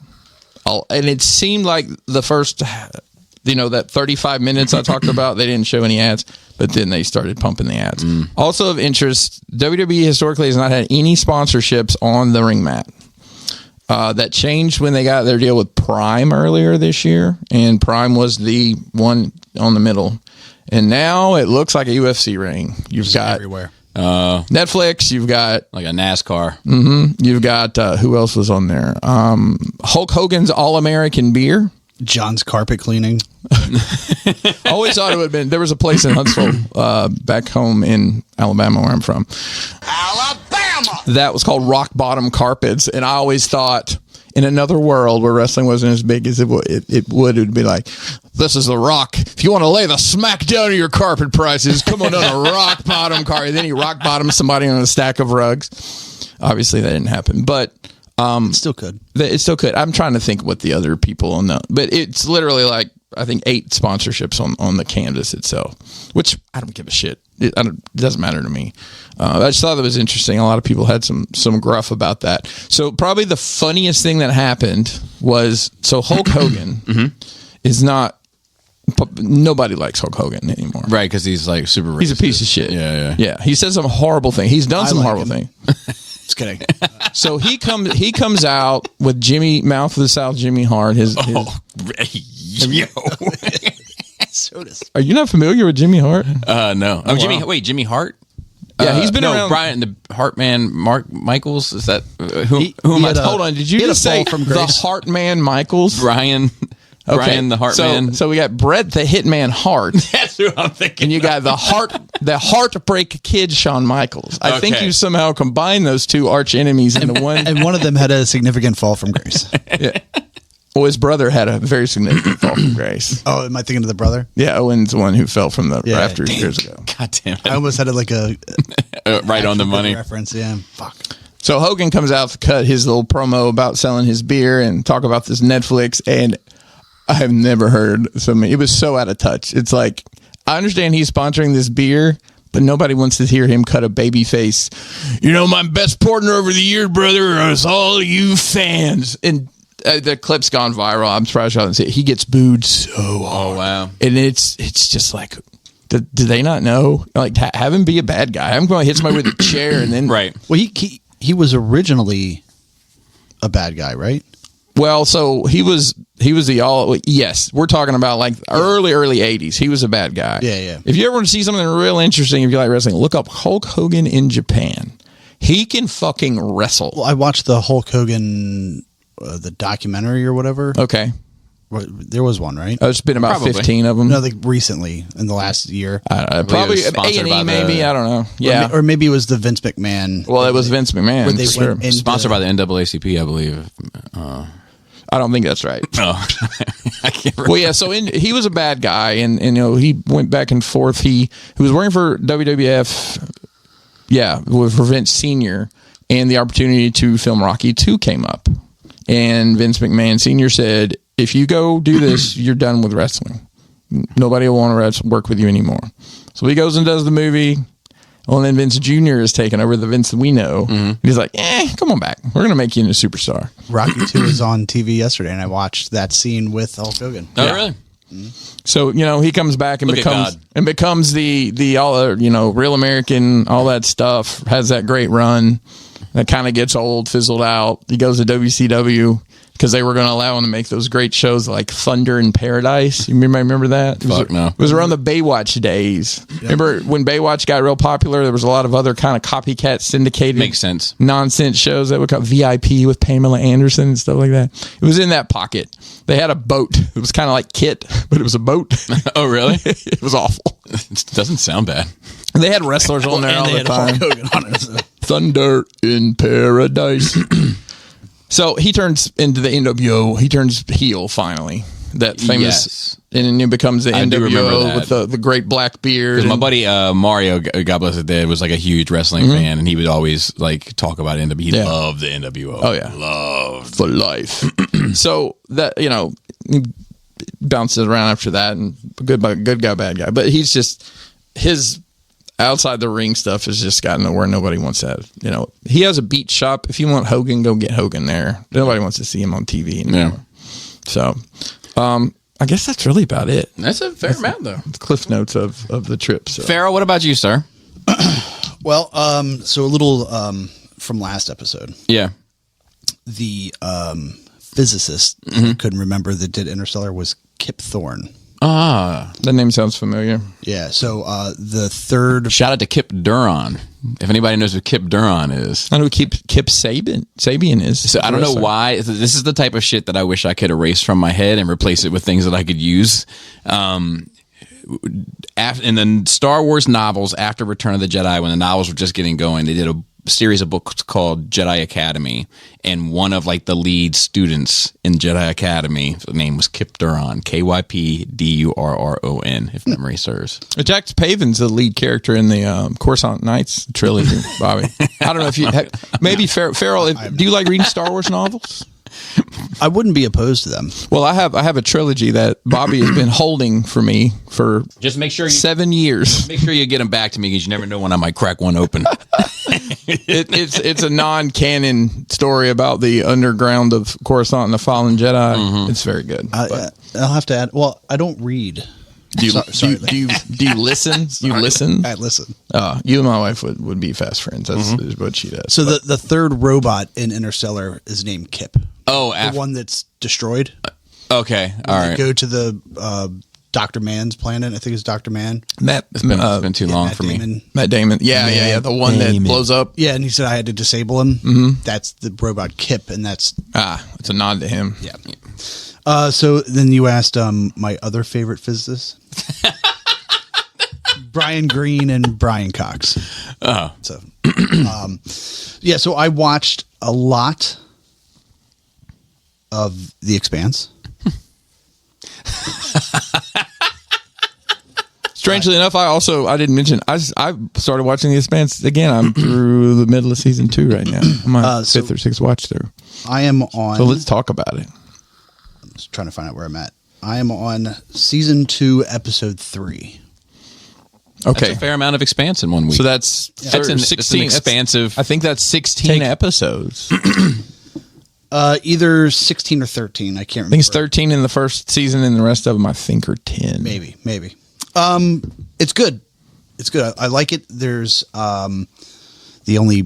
and it seemed like the first, that 35 minutes I talked about, they didn't show any ads, but then they started pumping the ads. Also of interest, WWE historically has not had any sponsorships on the ring mat. That changed when they got their deal with Prime earlier this year, and Prime was the one on the middle. And now it looks like a UFC ring. You've got everywhere. Netflix, you've got like a NASCAR. You've got who else was on there? Hulk Hogan's All-American Beer. John's carpet cleaning. Always thought it would have been. There was a place in Huntsville, back home in Alabama, where I'm from. Alabama. That was called Rock Bottom Carpets, and I always thought, in another world where wrestling wasn't as big as it would be like, this is The Rock. If you want to lay the smack down of your carpet prices, come on down to Rock Bottom Carpet. Then he rock bottomed somebody on a stack of rugs. Obviously, that didn't happen, but it still could. It still could. I'm trying to think what the other people on the, but it's literally like I think 8 sponsorships on the canvas itself, which I don't give a shit. It doesn't matter to me. I just thought that was interesting. A lot of people had some gruff about that. So probably the funniest thing that happened was, so Hulk Hogan is not Nobody likes Hulk Hogan anymore. Right, because he's like super racist. He's a piece of shit. Yeah. He says some horrible thing. He's done some horrible thing. Just kidding. So he comes out with Mouth of the South, Jimmy Hart. Yo. Are you not familiar with Jimmy Hart? No. Oh, Jimmy Hart? Yeah, he's been around. Brian, the Heartman, Mark Michaels. Is that hold on? Did you just say the Heartman Michaels? Brian the Heartman. So we got Bret the Hitman Hart. That's who I'm thinking. And you got the Heartbreak Kid, Shawn Michaels. I think you somehow combined those two arch enemies into one. And one of them had a significant fall from grace. Yeah. Well, his brother had a very significant fall from grace. Oh, am I thinking of the brother? Yeah, Owen's the one who fell from the rafters years ago. God damn it. I almost had it like a right on the money reference. Yeah, fuck. So Hogan comes out to cut his little promo about selling his beer and talk about this Netflix, and I have never heard something. It was so out of touch. It's like, I understand he's sponsoring this beer, but nobody wants to hear him cut a baby face. You know, my best partner over the years, brother, is all you fans. And the clip's gone viral. I'm surprised y'all didn't see it. He gets booed so hard. Oh, wow. And it's just like, do they not know? Like, have him be a bad guy. I'm going to hit somebody with a chair and then... Right. Well, he was originally a bad guy, right? Well, so he was the yes, we're talking about like early 80s. He was a bad guy. Yeah. If you ever want to see something real interesting, if you like wrestling, look up Hulk Hogan in Japan. He can fucking wrestle. Well, I watched the Hulk Hogan, the documentary or whatever. Okay. There was one, right? It's been about 15 of them. No, like recently in the last year. Probably A&E maybe. I don't know. Yeah. Or maybe it was the Vince McMahon. Well, it was Vince McMahon. Where they went into, sponsored by the NAACP, I believe. I don't think that's right. No, I can't remember. Well, yeah. So he was a bad guy, and you know he went back and forth. He was working for WWF, for Vince Senior, and the opportunity to film Rocky 2 came up, and Vince McMahon Senior said, "If you go do this, you're done with wrestling. Nobody will want to work with you anymore." So he goes and does the movie. Well, and then Vince Jr. is taking over the Vince that we know. Mm-hmm. He's like, come on back. We're going to make you into a superstar. Rocky 2 was on TV yesterday, and I watched that scene with Hulk Hogan. Oh, really? Mm-hmm. So, you know, he comes back and becomes the all, Real American, all that stuff, has that great run that kind of gets old, fizzled out. He goes to WCW because they were going to allow him to make those great shows like Thunder in Paradise. You remember that? No. It was around the Baywatch days. Yep. Remember when Baywatch got real popular, there was a lot of other kind of copycat syndicated Makes sense. nonsense shows that would come VIP with Pamela Anderson and stuff like that. It was in that pocket. They had a boat. It was kind of like Kit, but it was a boat. Oh, really? It was awful. It doesn't sound bad. They had wrestlers on there all the time. Hulk Hogan on it, so. Thunder in Paradise. So he turns into the NWO. He turns heel finally. That famous, and then it becomes the NWO with the great black beard. My buddy Mario, God bless his dead, was like a huge wrestling fan, and he would always like talk about NWO. He loved the NWO. Oh yeah, loved for life. So that he bounces around after that, and good guy, bad guy. But he's just his outside the ring stuff has just gotten to where nobody wants that. He has a beat shop. If you want Hogan, go get Hogan there. Nobody wants to see him on TV anymore. Yeah. So, I guess that's really about it. That's a fair amount, though. Cliff notes of the trip. So. Farrell, what about you, sir? Well, so a little from last episode. Yeah. The physicist who couldn't remember that did Interstellar was Kip Thorne. Ah, that name sounds familiar. Yeah, so the third... Shout out to Kip Duran. If anybody knows who Kip Duran is. I know who Kip Sabian is. So I don't know why. This is the type of shit that I wish I could erase from my head and replace it with things that I could use. In the Star Wars novels, after Return of the Jedi, when the novels were just getting going, they did a series of books called Jedi Academy, and one of like the lead students in Jedi Academy, the name was Kip Duran, KYPDURRON, if memory serves. Jack Pavin's the lead character in the Coruscant Nights trilogy, Bobby. I don't know if you maybe Farrell. Do you like reading Star Wars novels? I wouldn't be opposed to them. Well, I have a trilogy that Bobby has been holding for me for just make sure 7 years. Make sure you get them back to me because you never know when I might crack one open. It's a non-canon story about the underground of Coruscant and the Fallen Jedi. Mm-hmm. It's very good. I'll have to add. Well, I don't read Do you, Sorry. do you listen? You listen? I listen. You and my wife would be fast friends. That's what she does. So the third robot in Interstellar is named Kip. Oh, the one that's destroyed. Okay, all They right. go to the Dr. Man's planet. I think it's Dr. Man. It's been too long for me. Matt Damon. Yeah. The one that blows up. Yeah, and he said I had to disable him. Mm-hmm. That's the robot Kip, and that's it's a nod to him. yeah. So then you asked my other favorite physicists, Brian Greene and Brian Cox. Oh, So, yeah. So I watched a lot of The Expanse. Strangely enough, I didn't mention I started watching The Expanse again. I'm through the middle of season 2 right now. I'm on fifth or sixth watch through. I am on. So let's talk about it. I'm just trying to find out where I'm at. I am on season 2, episode 3. Okay, that's a fair amount of expanse in 1 week. so that's That's an 16 expansive. I think that's 16 episodes. Either 16 or 13. I can't remember. I think it's 13 in the first season, and the rest of them I think are 10. Maybe. It's good. It's good. I like it. There's the only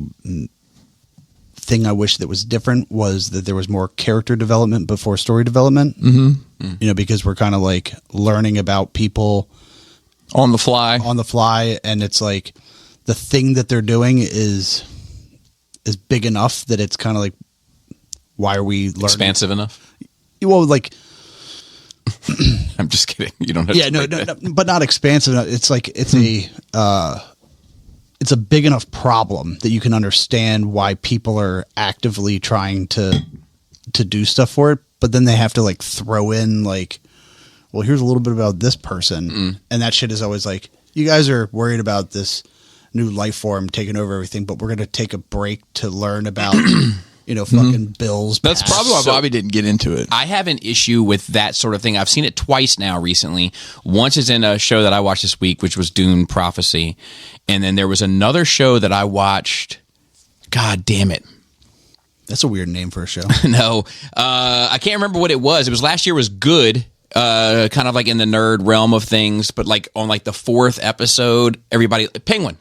thing I wish that was different was that there was more character development before story development. Mm-hmm. You know, because we're kind of like learning about people on the fly, and it's like the thing that they're doing is big enough that it's kind of like, why are we learning? Expansive enough? Well, like. I'm just kidding. You don't have Yeah, no, but not expansive enough. It's like it's a big enough problem that you can understand why people are actively trying to do stuff for it, but then they have to like throw in like, well, here's a little bit about this person, and that shit is always like, you guys are worried about this new life form taking over everything, but we're gonna take a break to learn about fucking Bill's That's past. probably why Bobby didn't get into it. I have an issue with that sort of thing. I've seen it twice now recently. Once is in a show that I watched this week, which was Dune Prophecy. And then there was another show that I watched. God damn it. That's a weird name for a show. No. I can't remember what it was. It was last year was good. Kind of like in the nerd realm of things. But like on like the 4th episode, Penguin.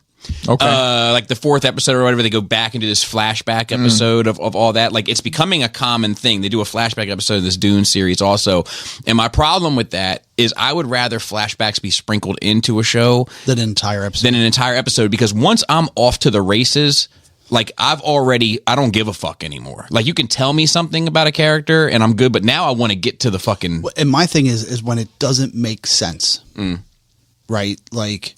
Okay. Like the 4th episode or whatever, they go back and do this flashback episode of all that. Like it's becoming a common thing. They do a flashback episode of this Dune series also. And my problem with that is I would rather flashbacks be sprinkled into a show Than an entire episode. Because once I'm off to the races, like I don't give a fuck anymore. Like you can tell me something about a character and I'm good, but now I want to get to the fucking. And my thing is when it doesn't make sense, right? Like,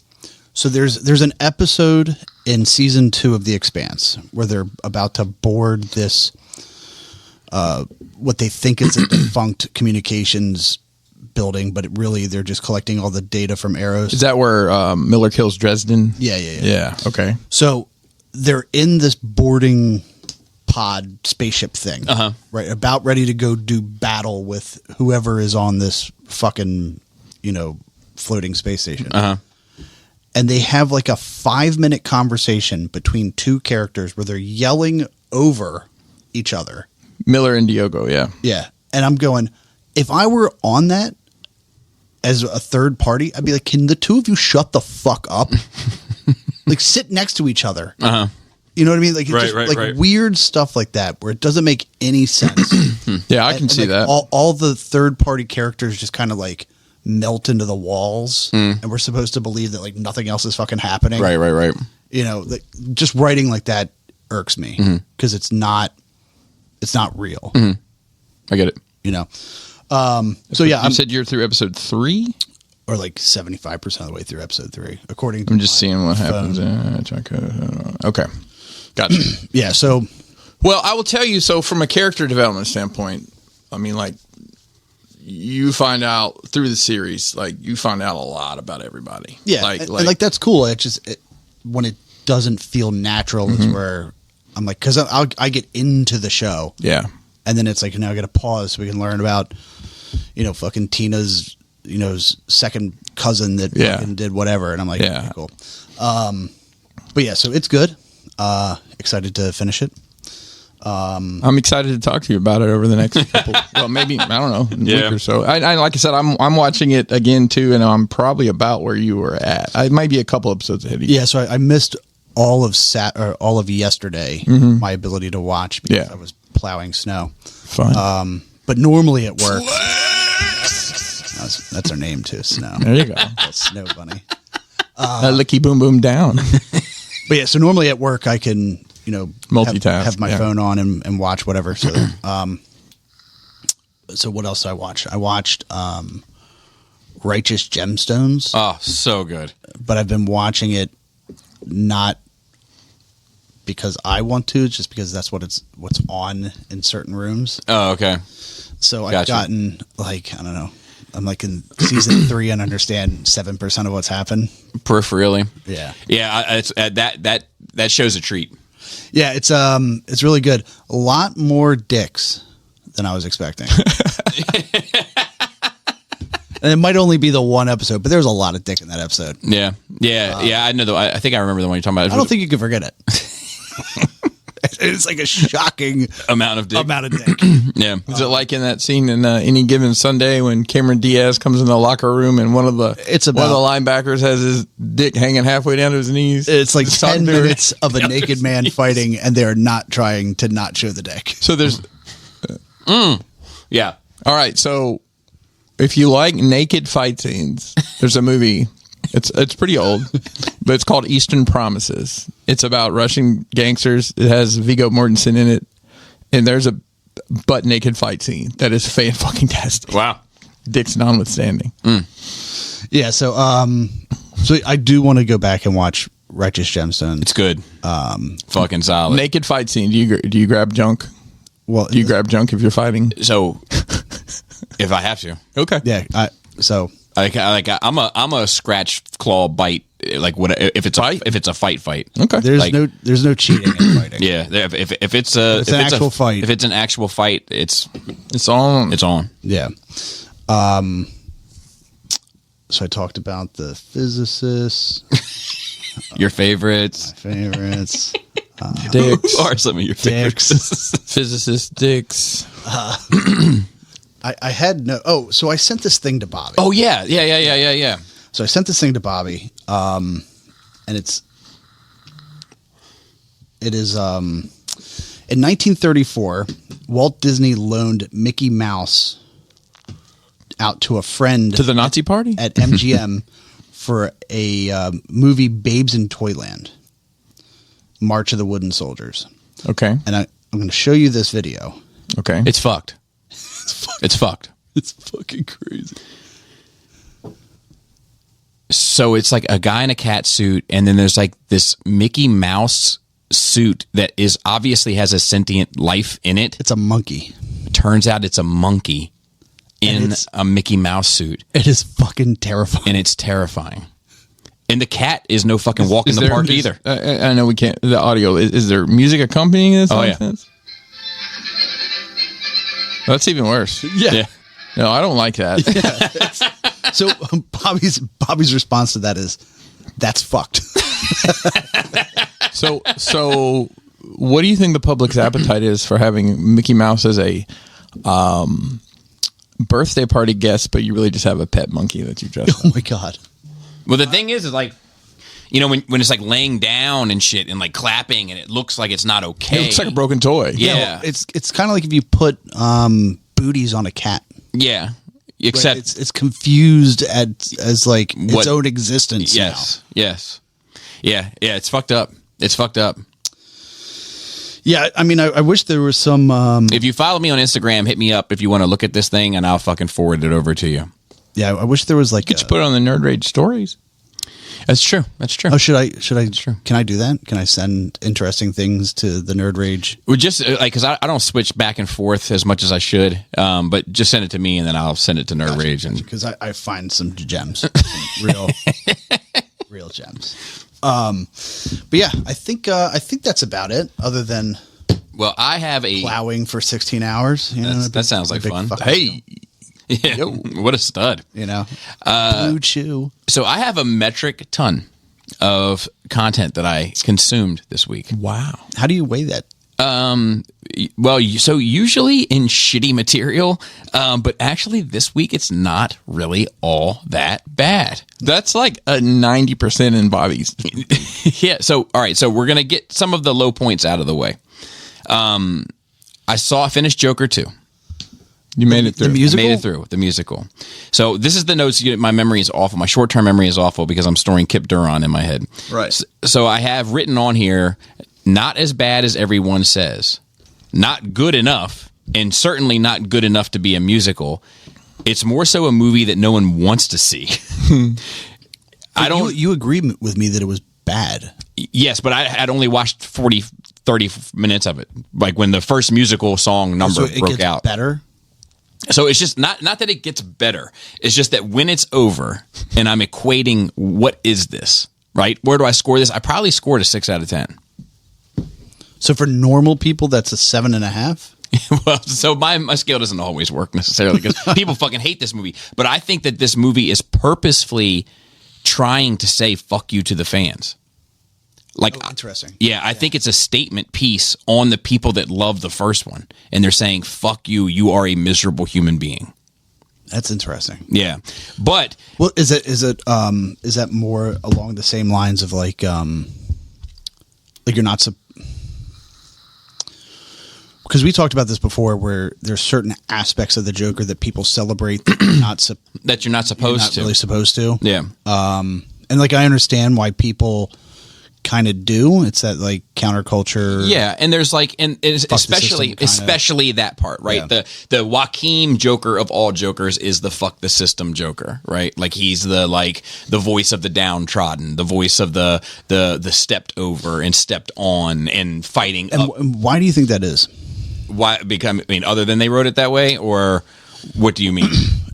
so there's an episode in season 2 of The Expanse where they're about to board this, what they think is a defunct communications building, but they're just collecting all the data from Eros. Is that where Miller kills Dresden? Yeah. Okay. So they're in this boarding pod spaceship thing, right? About ready to go do battle with whoever is on this fucking, floating space station. And they have like a 5-minute conversation between 2 characters where they're yelling over each other. Miller and Diogo, yeah. Yeah. And I'm going, if I were on that as a third party, I'd be like, can the 2 of you shut the fuck up? Like sit next to each other. You know what I mean? Like, it's Right. Weird stuff like that where it doesn't make any sense. Yeah, I can see that. All the third party characters just kind of like melt into the walls, and we're supposed to believe that like nothing else is fucking happening. Right. Like, just writing like that irks me because it's not real. I get it. So yeah, you said you're through episode 3, or like 75% of the way through episode 3, according to I'm just seeing what happens. Okay, gotcha. Yeah. So, well, I will tell you. So, from a character development standpoint, I mean, like, you find out through the series, like, you find out a lot about everybody. Yeah, and that's cool. It just when it doesn't feel natural is where I'm like, because I get into the show. Yeah, and then it's like, now I got to pause so we can learn about, fucking Tina's, second cousin that fucking did whatever, and I'm like, okay, cool. But yeah, so it's good. Excited to finish it. I'm excited to talk to you about it over the next couple. Well, maybe I don't know, week or so. I like I said, I'm watching it again too, and I'm probably about where you were at. I might be a couple episodes ahead of you. Yeah, so I missed all of yesterday. My ability to watch because I was plowing snow. Fine. But normally at work, that's her name too, Snow. There you go. That's Snow Bunny. Licky boom boom down. But yeah, so normally at work I can, multitask, have my phone on and watch whatever. So, so what else did I watch? I watched Righteous Gemstones. Oh, so good. But I've been watching it not because I want to, it's just because that's what's on in certain rooms. Oh, okay. So I've gotten I don't know. I'm like in season 3 and understand 7% of what's happened peripherally. Yeah. Yeah. It's that show's a treat. Yeah. It's really good. A lot more dicks than I was expecting. And it might only be the one episode, but there's a lot of dick in that episode. Yeah. I know. I think I remember the one you're talking about. I don't think you can forget it. It's like a shocking amount of dick. Yeah. Is it like in that scene in Any Given Sunday when Cameron Diaz comes in the locker room and one of the linebackers has his dick hanging halfway down to his knees? It's like 10 minutes of a naked man fighting, and they're not trying to not show the dick. So there's... Yeah. All right, so if you like naked fight scenes, there's a movie... It's pretty old, but it's called Eastern Promises. It's about Russian gangsters. It has Viggo Mortensen in it, and there's a butt naked fight scene that is fan-fucking-tastic. Wow. Dicks notwithstanding. Yeah, so I do want to go back and watch Righteous Gemstones. It's good. Fucking solid. Naked fight scene. Do you grab junk? Well, do you grab junk if you're fighting? So, if I have to. Okay. Yeah. I'm a scratch, claw, bite. Like what if it's a fight? Okay. There's no cheating in fighting. Yeah. If it's an actual fight. If it's an actual fight, it's on. It's on. Yeah. So I talked about the physicists. Your favorites. My favorites. Dicks. Who are some of your favorites? Physicists, dicks. I had no. Oh, so I sent this thing to Bobby. Oh yeah. So I sent this thing to Bobby, and it is in 1934, Walt Disney loaned Mickey Mouse out to a friend to the Nazi party at MGM for a movie, Babes in Toyland, March of the Wooden Soldiers. Okay, and I'm going to show you this video. Okay, it's fucked. It's fucked. It's fucking crazy. So it's like a guy in a cat suit, and then there's like this Mickey Mouse suit that is obviously has a sentient life in it. It's a monkey. Turns out it's a monkey in a Mickey Mouse suit. It is fucking terrifying. And it's terrifying. And the cat is no fucking walk in the park either. I know we can't. The audio. Is there music accompanying this? Oh, yeah. That's even worse. Yeah. No, I don't like that. Yeah, so Bobby's response to that is, "That's fucked." So what do you think the public's appetite is for having Mickey Mouse as a birthday party guest, but you really just have a pet monkey that you dress up? Oh my god. Well, the thing is like, when it's like laying down and shit and like clapping and it looks like it's not okay. It looks like a broken toy. Yeah. Well, it's kind of like if you put booties on a cat. Yeah. Except it's confused as like its own existence. Yes. Now. Yes. Yeah. It's fucked up. It's fucked up. Yeah. I mean, I wish there was some. If you follow me on Instagram, hit me up if you want to look at this thing, and I'll fucking forward it over to you. Yeah. I wish there was like. You could just put it on the Nerd Rage stories. That's true. Oh, should I? That's true. Can I do that? Can I send interesting things to the Nerd Rage? Well, just like because I don't switch back and forth as much as I should, but just send it to me and then I'll send it to Nerd Rage. Because I find some gems, some real gems. But yeah, I think that's about it. Other than I have a plowing for 16 hours. That sounds like fun. Hey. Yeah, yo, what a stud! Blue Chew. So I have a metric ton of content that I consumed this week. Wow! How do you weigh that? Well, so usually in shitty material, but actually this week it's not really all that bad. That's like a 90% in Bobby's. Yeah. So, all right. So we're going to get some of the low points out of the way. I finished Joker 2. You made it through. The musical? I made it through the musical. So this is the notes. My memory is awful. My short-term memory is awful because I'm storing Kip Duron in my head. Right. So I have written on here, not as bad as everyone says, not good enough, and certainly not good enough to be a musical. It's more so a movie that no one wants to see. I don't. You agree with me that it was bad? Yes, but I had only watched 30 minutes of it, like when the first musical song number So it broke gets out. better. So it's just not that it gets better. It's just that when it's over and I'm equating what is this, right? Where do I score this? I probably scored a 6 out of 10. So for normal people, that's a 7.5. Well, so my scale doesn't always work necessarily because people fucking hate this movie. But I think that this movie is purposefully trying to say fuck you to the fans. Like, Interesting. Yeah, I think it's a statement piece on the people that love the first one. And they're saying, fuck you, you are a miserable human being. That's interesting. Yeah. But Well, is that more along the same lines of like you're not because we talked about this before, where there's certain aspects of the Joker that people celebrate that that you're not supposed to. really supposed to. Yeah. And like I understand why people kind of do. It's that like counterculture. Yeah, and there's like, and it's Fuck the system especially that part, right? Yeah. The Joaquin Joker of all Jokers is the fuck the system Joker, right? Like he's the voice of the downtrodden, the voice of the stepped over and stepped on and fighting. And why do you think that is? Why? Because I mean, other than they wrote it that way, or what do you mean?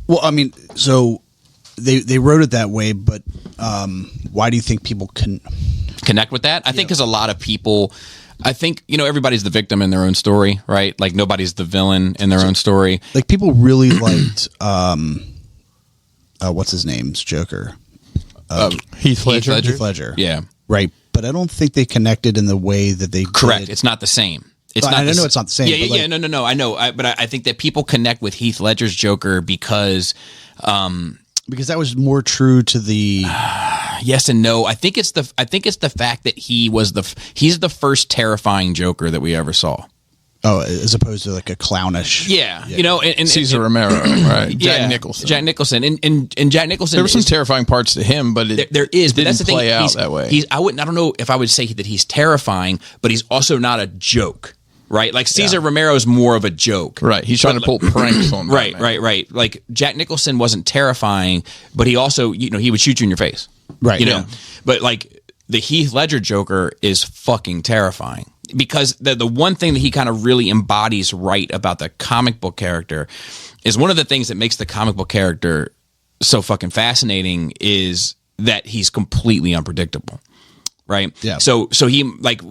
Well, I mean, so they wrote it that way, but why do you think people can connect with that? I think because a lot of people, I think, everybody's the victim in their own story, right? Like nobody's the villain in their own story. like people really liked what's his name's Joker? Heath Ledger. Heath Ledger. Yeah. Right. But I don't think they connected in the way that they Correct. did. It's not the same. It's I know it's not the same. Yeah, but yeah, no. I know. But I think that people connect with Heath Ledger's Joker because that was more true to the yes and no. I think it's the fact that he's the first terrifying Joker that we ever saw. Oh, as opposed to like a clownish. Yeah. And Caesar Romero, right? yeah, Jack Nicholson. And Jack Nicholson. There were some terrifying parts to him, but there is. But didn't that's the play thing. out that way. I don't know if I would say that he's terrifying, but he's also not a joke. Right, like Caesar Romero is more of a joke. Right, he's trying to pull pranks on. Right. Like Jack Nicholson wasn't terrifying, but he also, he would shoot you in your face. Right. But like the Heath Ledger Joker is fucking terrifying because the one thing that he kind of really embodies right about the comic book character is one of the things that makes the comic book character so fucking fascinating is that he's completely unpredictable. Right. Yeah. So he, like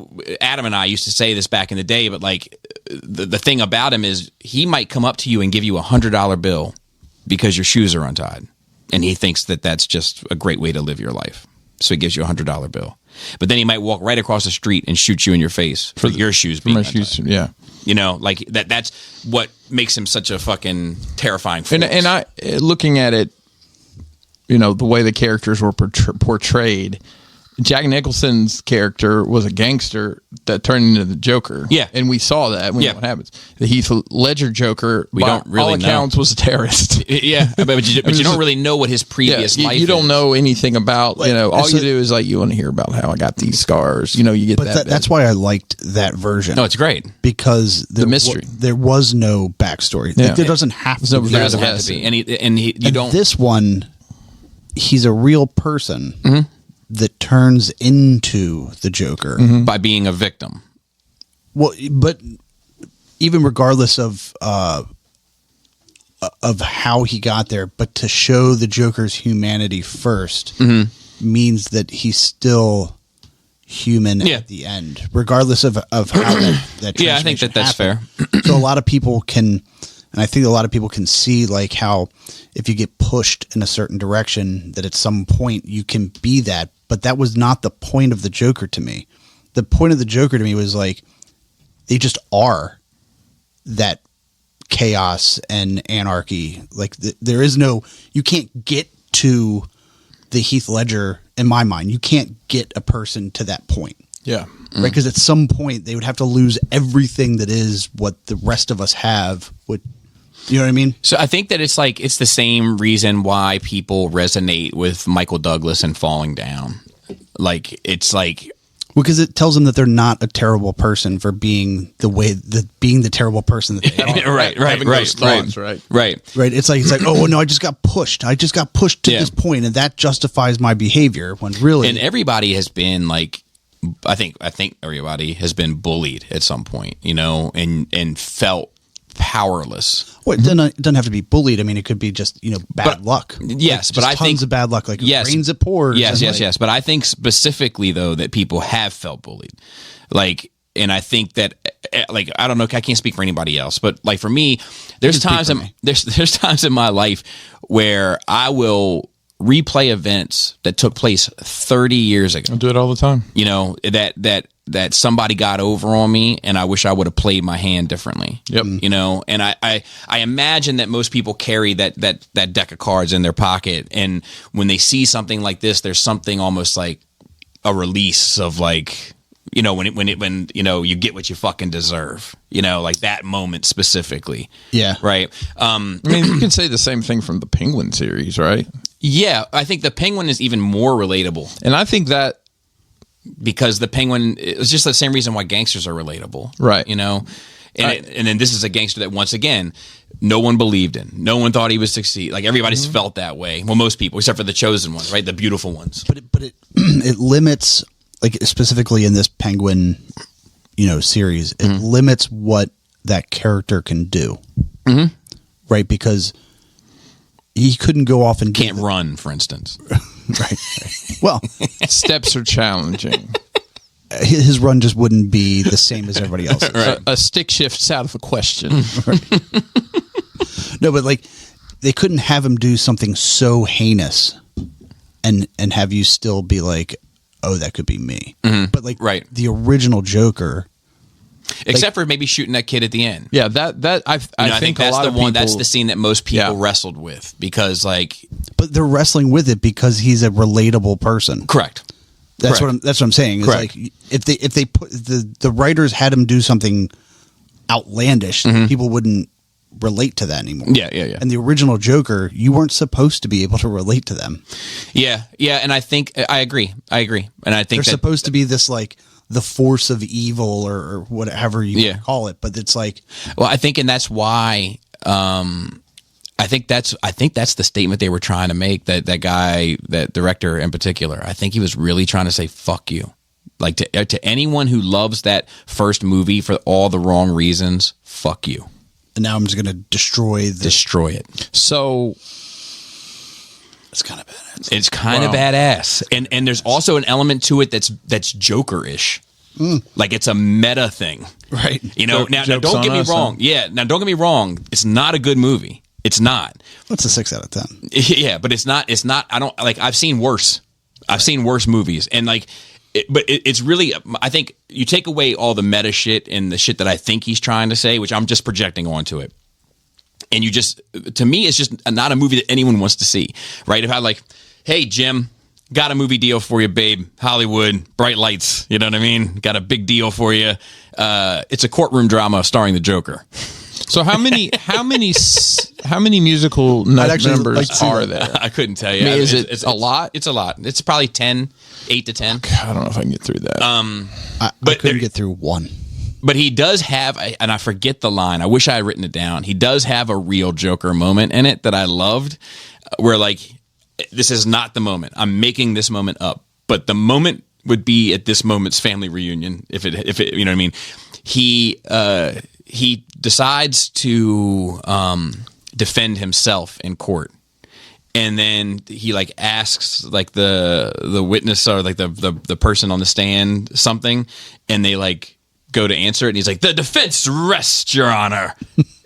Adam and I used to say this back in the day, but like the thing about him is he might come up to you and give you $100 bill because your shoes are untied, and he thinks that that's just a great way to live your life. So he gives you $100 bill, but then he might walk right across the street and shoot you in your face for your shoes being untied. Shoes, yeah. Like that's what makes him such a fucking terrifying force. And I looking at it, the way the characters were portrayed. Jack Nicholson's character was a gangster that turned into the Joker. Yeah. And we saw that. We know what happens. The Heath Ledger Joker, we don't really all accounts, was a terrorist. Yeah. But you don't really know what his previous life is. You don't know anything about, all you do is like, you want to hear about how I got these scars. You get But that's why I liked that version. No, it's great. Because the mystery. There was no backstory. Yeah. Like, there doesn't have to be. There doesn't have to be. And you don't. This one, he's a real person. Mm-hmm. That turns into the Joker by being a victim. Well, but even regardless of how he got there, but to show the Joker's humanity first means that he's still human at the end, regardless of how that yeah, I think that's fair. So a lot of people can, and I think a lot of people can see like how if you get pushed in a certain direction, that at some point you can be that. But that was not the point of the Joker to me. The point of the Joker to me was like, they just are that chaos and anarchy. Like there is no, you can't get to the Heath Ledger in my mind. You can't get a person to that point. Yeah. Right. Because at some point they would have to lose everything that is what the rest of us have. What, you know what I mean? So I think that it's the same reason why people resonate with Michael Douglas and Falling Down. Like, it's like, because it tells them that they're not a terrible person for being being the terrible person that they are. right. It's like, oh no, I just got pushed to this point, and that justifies my behavior. When really, and everybody has been like, I think everybody has been bullied at some point, you know, and felt powerless. Well, it doesn't have to be bullied. I mean, it could be just, bad luck. Yes, like, but I think tons of bad luck. Like, yes, it rains, it pours. Yes. But I think specifically though that people have felt bullied, like, and I think that, like, I don't know, I can't speak for anybody else, but like for me, there's times in my life where I will replay events that took place 30 years ago. I do it all the time. You know, that somebody got over on me and I wish I would have played my hand differently. Yep. You know, and I imagine that most people carry that deck of cards in their pocket, and when they see something like this, there's something almost like a release of, like, you know, when you know, you get what you fucking deserve, you know, like that moment specifically. Yeah. Right. I mean, you can say the same thing from the Penguin series, right? Yeah, I think the Penguin is even more relatable. And I think that because the Penguin is just the same reason why gangsters are relatable. Right. You know? And then this is a gangster that, once again, no one believed in. No one thought he would succeed. Like, everybody's felt that way. Well, most people, except for the chosen ones, right? The beautiful ones. But it it limits, like, specifically in this Penguin, series, it limits what that character can do. Mm-hmm. Right? Because he couldn't go off and can't run, for instance. Right. Well, steps are challenging. His run just wouldn't be the same as everybody else's. Right. A stick shift's out of the question. Right. No, but like, they couldn't have him do something so heinous and have you still be like, oh, that could be me. Mm-hmm. But like, the original Joker, except for maybe shooting that kid at the end. Yeah, I think that's a lot the of one. people, that's the scene that most people wrestled with, because, like, but they're wrestling with it because he's a relatable person. Correct. That's what I'm saying. It's like, if they put the writers had him do something outlandish, people wouldn't relate to that anymore. Yeah. And the original Joker, you weren't supposed to be able to relate to them. Yeah, and I think I agree, and I think they're supposed to be this, like, the force of evil or whatever you call it, but it's like, well, I think, and that's why, I think that's the statement they were trying to make, that guy, that director in particular. I think he was really trying to say, fuck you. Like, to anyone who loves that first movie for all the wrong reasons, fuck you. And now I'm just going to destroy it. So it's kind of badass. It's kind of badass. And there's also an element to it that's Joker-ish. Like, it's a meta thing. Right. You know, now don't get me wrong. Yeah, now don't get me wrong. It's not a good movie. It's not. What's a 6 out of 10? Yeah, but it's not. I don't, like, I've seen worse. I've seen worse movies, and like, it's really. I think you take away all the meta shit and the shit that I think he's trying to say, which I'm just projecting onto it, and you just, to me, it's just not a movie that anyone wants to see, right? If I like, hey Jim, got a movie deal for you, babe. Hollywood, bright lights. You know what I mean? Got a big deal for you. It's a courtroom drama starring the Joker. So how many musical numbers are there? I couldn't tell you. I mean, it's a lot? It's a lot. It's probably 8 to 10. God, I don't know if I can get through that. I couldn't get through one. But he does have, and I forget the line. I wish I had written it down. He does have a real Joker moment in it that I loved, where, like, this is not the moment. I'm making this moment up, but the moment would be at this moment's family reunion. If it, you know what I mean? He decides to defend himself in court, and then he, like, asks, like, the witness or, like, the person on the stand something, and they, like, go to answer it, and he's like, "The defense rests, Your Honor,"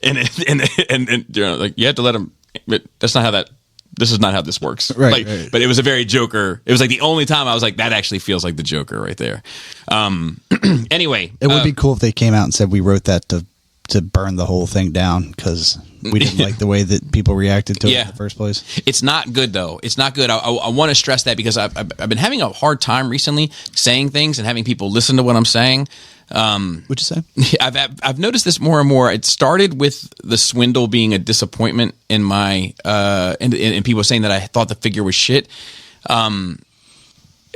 and you know, like, you have to let him. That's not how that this is not how this works. Right, Like, right. but it was a very Joker. It was like the only time I was like, that actually feels like the Joker right there. Anyway, It would be cool if they came out and said we wrote that to burn the whole thing down because we didn't like the way that people reacted to it in the first place. It's not good though. It's not good. I want to stress that because I've been having a hard time recently saying things and having people listen to what I'm saying. What'd you say? I've noticed this more and more. It started with the swindle being a disappointment in my and people saying that I thought the figure was shit.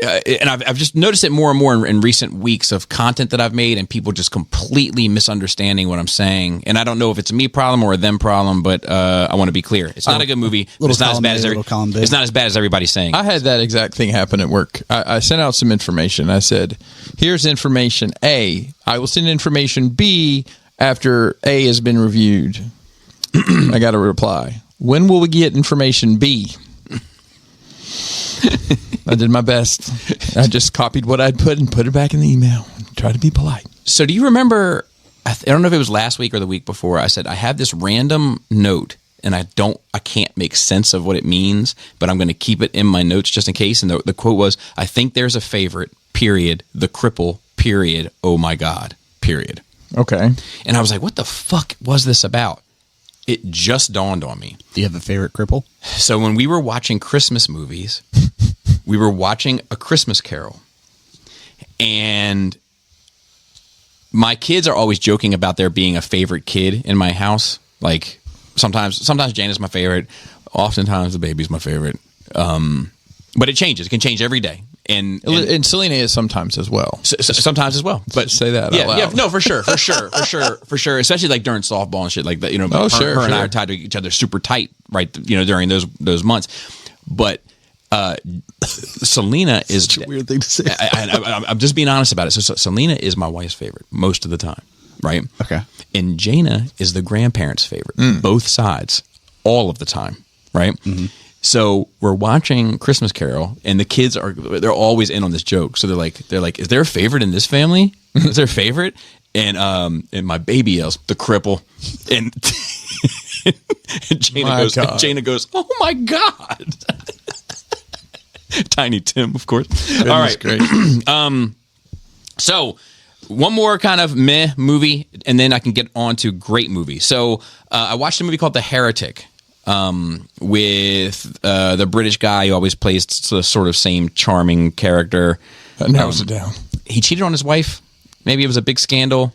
And I've just noticed it more and more in recent weeks of content that I've made and people just completely misunderstanding what I'm saying. And I don't know if it's a me problem or a them problem, but I want to be clear. It's not a good movie. But it's not as bad as it's not as bad as everybody's saying. I had that exact thing happen at work. I sent out some information. I said, here's information A. I will send information B after A has been reviewed. I got a reply. When will we get information B? I did my best. I just copied what I'd put and put it back in the email. Try to be polite. So do you remember, I don't know if it was last week or the week before, I said I have this random note and I can't make sense of what it means, but I'm going to keep it in my notes just in case. And the quote was, I think there's a favorite, period, the cripple, period, oh my God, period. Okay. And I was like, what the fuck was this about? It just dawned on me. Do you have a favorite cripple? So when we were watching Christmas movies, we were watching A Christmas Carol. And my kids are always joking about there being a favorite kid in my house. Like sometimes Jana's my favorite. Oftentimes the baby's my favorite. But it changes. It can change every day. And Selena is sometimes as well. Sometimes as well. But say that out loud. Yeah, no, for sure. Especially like during softball and shit like that. You know, her and I are tied to each other super tight, right? You know, during those months. But Selena is Such a weird thing to say. I'm just being honest about it. So Selena is my wife's favorite most of the time, right? Okay. And Jana is the grandparents' favorite, both sides, all of the time, right? Mm-hmm. So we're watching Christmas Carol, and the kids they're always in on this joke. So they're like, is there a favorite in this family? Is there a favorite? And my baby yells, the cripple, and Jana goes, oh my God. Tiny Tim, of course. Goodness, all right, great. So one more kind of meh movie, and then I can get on to great movie. So I watched a movie called The Heretic with the British guy who always plays the sort of same charming character. That narrows it down. He cheated on his wife. Maybe it was a big scandal.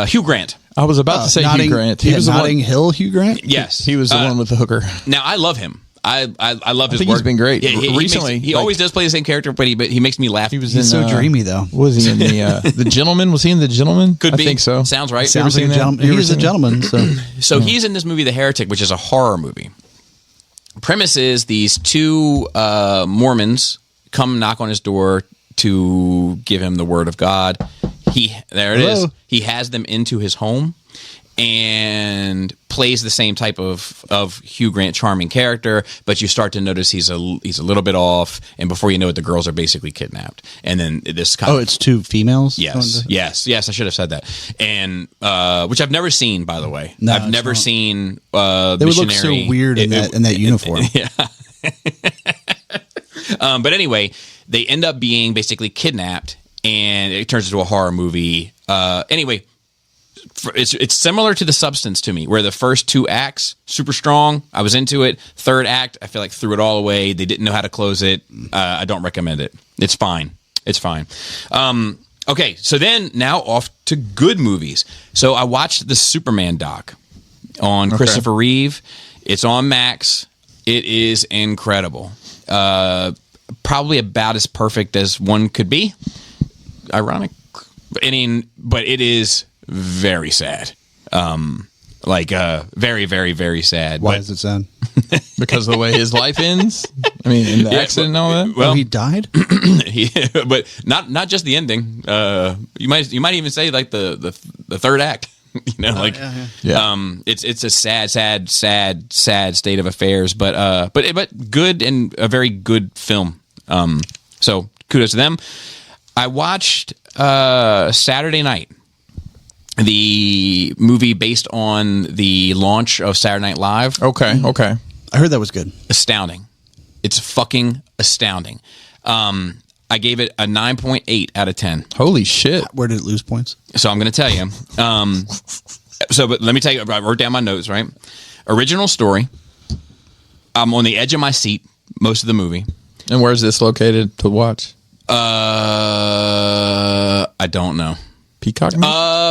Hugh Grant. I was about to say Hugh Grant. He was Notting Hill Hugh Grant? Yes. He was the one with the hooker. Now, I love him. I love his think work. He's been great. Yeah, recently. He always does play the same character, but he makes me laugh. He's so dreamy, though. Was he in the Gentleman? Was he in The Gentleman? Could be. I think so. Sounds right. Sounds like a gentleman. He's a gentleman. So he's in this movie, The Heretic, which is a horror movie. Premise is these two Mormons come knock on his door to give him the word of God. There it is. He has them into his home and plays the same type of Hugh Grant charming character, but you start to notice he's a little bit off, and before you know it, the girls are basically kidnapped. And then this kind it's two females? Yes, I should have said that. And which I've never seen, by the way. No, I've never seen they would look so weird in that uniform. Yeah. But anyway, they end up being basically kidnapped, and it turns into a horror movie. Anyway, it's similar to The Substance to me, where the first two acts, super strong. I was into it. Third act, I feel like threw it all away. They didn't know how to close it. I don't recommend it. It's fine. Okay, so then now off to good movies. So I watched the Superman doc on Christopher Reeve. It's on Max. It is incredible. Probably about as perfect as one could be. Ironic. But it is very sad. Very, very, very sad. Why is it sad? Because of the way his life ends? I mean, in the accident and all that? Well, he died? But not just the ending. You might even say like the third act. It's a sad state of affairs, but good and a very good film. So kudos to them. I watched Saturday Night, the movie based on the launch of Saturday Night Live. Okay. I heard that was good. Astounding. It's fucking astounding. I gave it a 9.8 out of 10. Holy shit. Where did it lose points? So I'm going to tell you. But let me tell you, I wrote down my notes, right? Original story. I'm on the edge of my seat most of the movie. And where's this located to watch? I don't know. Peacock?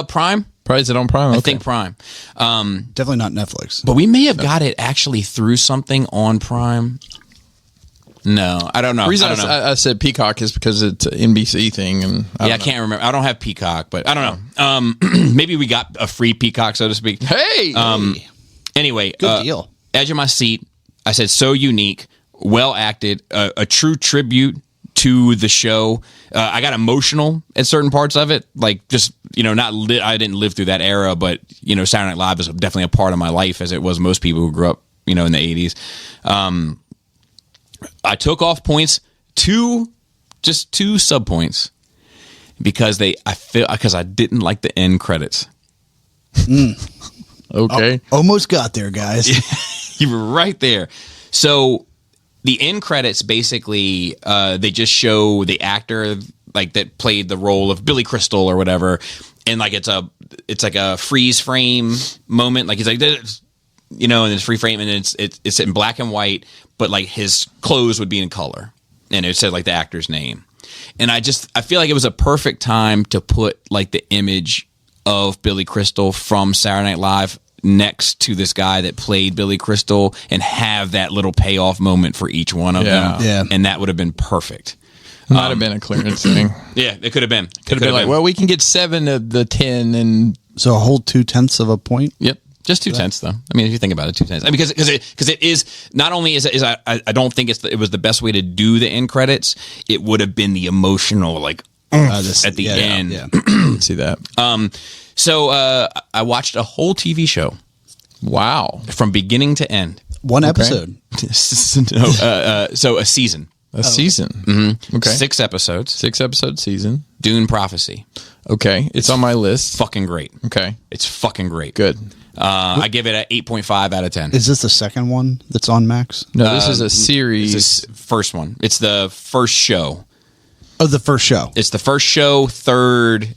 Prime? Probably is it on Prime? Okay. I think Prime. Definitely not Netflix. But we may have got it actually through something on Prime. No, I don't know. The reason I said Peacock is because it's an NBC thing. And I can't remember. I don't have Peacock, but I don't know. Maybe we got a free Peacock, so to speak. Hey! Anyway. Good deal. Edge of my seat. I said so unique, well acted, a true tribute to the show. I got emotional at certain parts of it, like just I didn't live through that era, but Saturday Night Live is definitely a part of my life, as it was most people who grew up in the 80s. I took off points, just two sub points, because I didn't like the end credits. Okay, almost got there, guys. You were right there. So the end credits basically they just show the actor like that played the role of Billy Crystal or whatever, and like it's like a freeze frame moment, like he's like and it's free frame, and it's in black and white, but like his clothes would be in color, and it said like the actor's name. And I feel like it was a perfect time to put like the image of Billy Crystal from Saturday Night Live next to this guy that played Billy Crystal, and have that little payoff moment for each one of them. Yeah. And that would have been perfect. Might have been a clearance thing. Yeah, it could have been. Could have been like, well, we can get 7 of the 10, and so a whole 0.2 of a point. Yep. Just 2/10 though. I mean, if you think about it, 2/10. I mean, because it is not only is I don't think it was the best way to do the end credits. It would have been the emotional like at the end. Yeah. see that. So I watched a whole TV show. Wow. From beginning to end. One episode. So a season. A season. Mm-hmm. Okay. 6 episodes. 6-episode season. Dune Prophecy. Okay. It's on my list. Fucking great. Okay. It's fucking great. Good. I give it an 8.5 out of 10. Is this the second one that's on Max? No, this is a series. It's the first one. It's the first show. Oh, the first show. It's the first show, third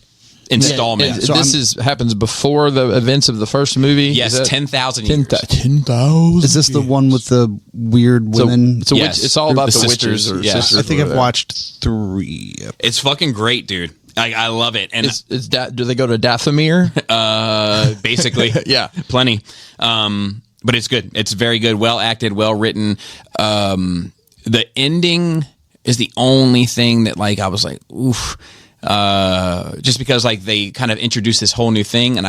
installment. So this happens before the events of the first movie? Yes, 10,000 years. 10,000. Is this the one with the weird women? So Yes. it's all about the sisters, witches or yes. sisters. I think or I've whatever. watched 3. It's fucking great, dude. I love it. And Do they go to Dathomir? basically, Yeah. plenty. But it's good. It's very good. Well acted, well written. The ending is the only thing that like I was like, oof. Just because like they kind of introduced this whole new thing, and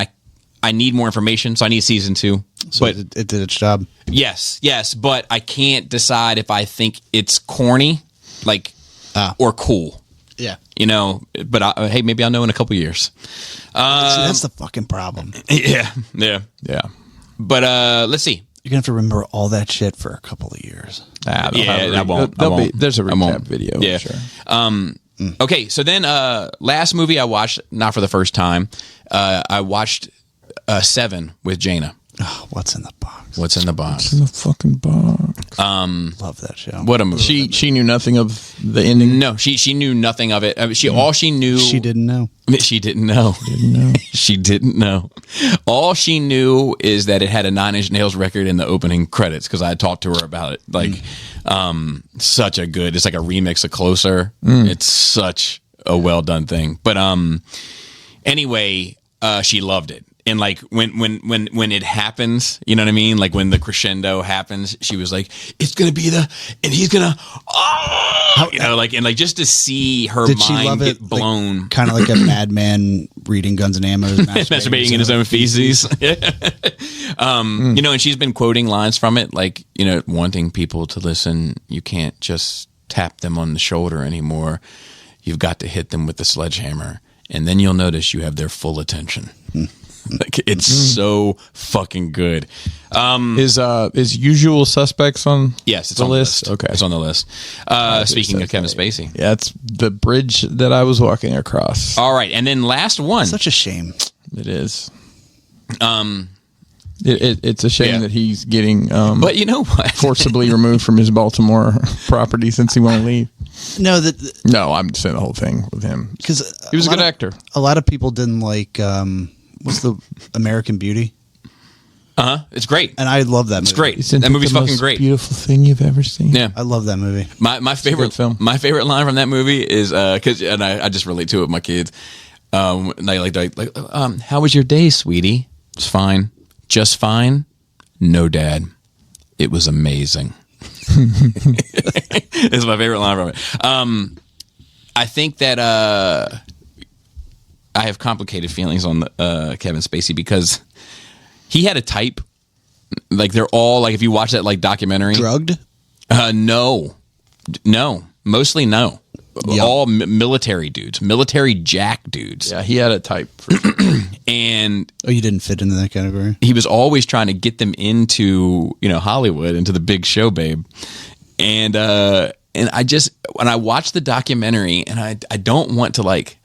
I need more information, so I need season 2. So but it did its job. yes, but I can't decide if I think it's corny, like, or cool. Yeah. But hey, maybe I'll know in a couple years. See, that's the fucking problem. Yeah. But let's see. You're gonna have to remember all that shit for a couple of years. I won't. There's a I won't. recap video. Yeah. Sure. Okay, so then last movie I watched, not for the first time, I watched 7 with Jaina. Oh, what's in the box? What's in the box? In the fucking box. Love that show. What a movie. She knew nothing of the ending. No, she knew nothing of it. I mean, all she knew. She didn't know. She didn't know. She didn't know. All she knew is that it had a 9 Inch Nails record in the opening credits, because I had talked to her about it. Like, such a good. It's like a remix of Closer. It's such a well done thing. But anyway, she loved it. And like when it happens, you know what I mean? Like when the crescendo happens, she was like, "It's gonna be and he's gonna," just to see her Did she mind love get it, blown, kind of like a madman reading Guns and Ammo, masturbating in his own feces. And she's been quoting lines from it, like wanting people to listen. You can't just tap them on the shoulder anymore. You've got to hit them with the sledgehammer, and then you'll notice you have their full attention. Like, it's so fucking good. Is Usual Suspects on? Yes, it's the on list. the list. Okay, it's on the list. Speaking of Kevin Spacey, yeah, it's the bridge that I was walking across. All right, and then last one. Such a shame. It is. It's a shame that he's getting but you know what? forcibly removed from his Baltimore property since he won't leave. No, No, I'm saying the whole thing with him. Because he was a good actor. A lot of people didn't like what's the American Beauty? It's great. And I love that movie. It's great. That movie's fucking great. Beautiful thing you've ever seen. Yeah. I love that movie. My favorite film. My favorite line from that movie is and I just relate to it with my kids. How was your day, sweetie? It's fine. Just fine. No, Dad. It was amazing. It's my favorite line from it. I think that I have complicated feelings on Kevin Spacey because he had a type. Like they're all like, if you watch that like documentary, Drugged? No, mostly no. Yep. All military dudes, military jack dudes. Yeah, he had a type. For sure. And you didn't fit into that category. he was always trying to get them into, Hollywood, into the big show, babe. And I just, when I watch the documentary, and I don't want to like,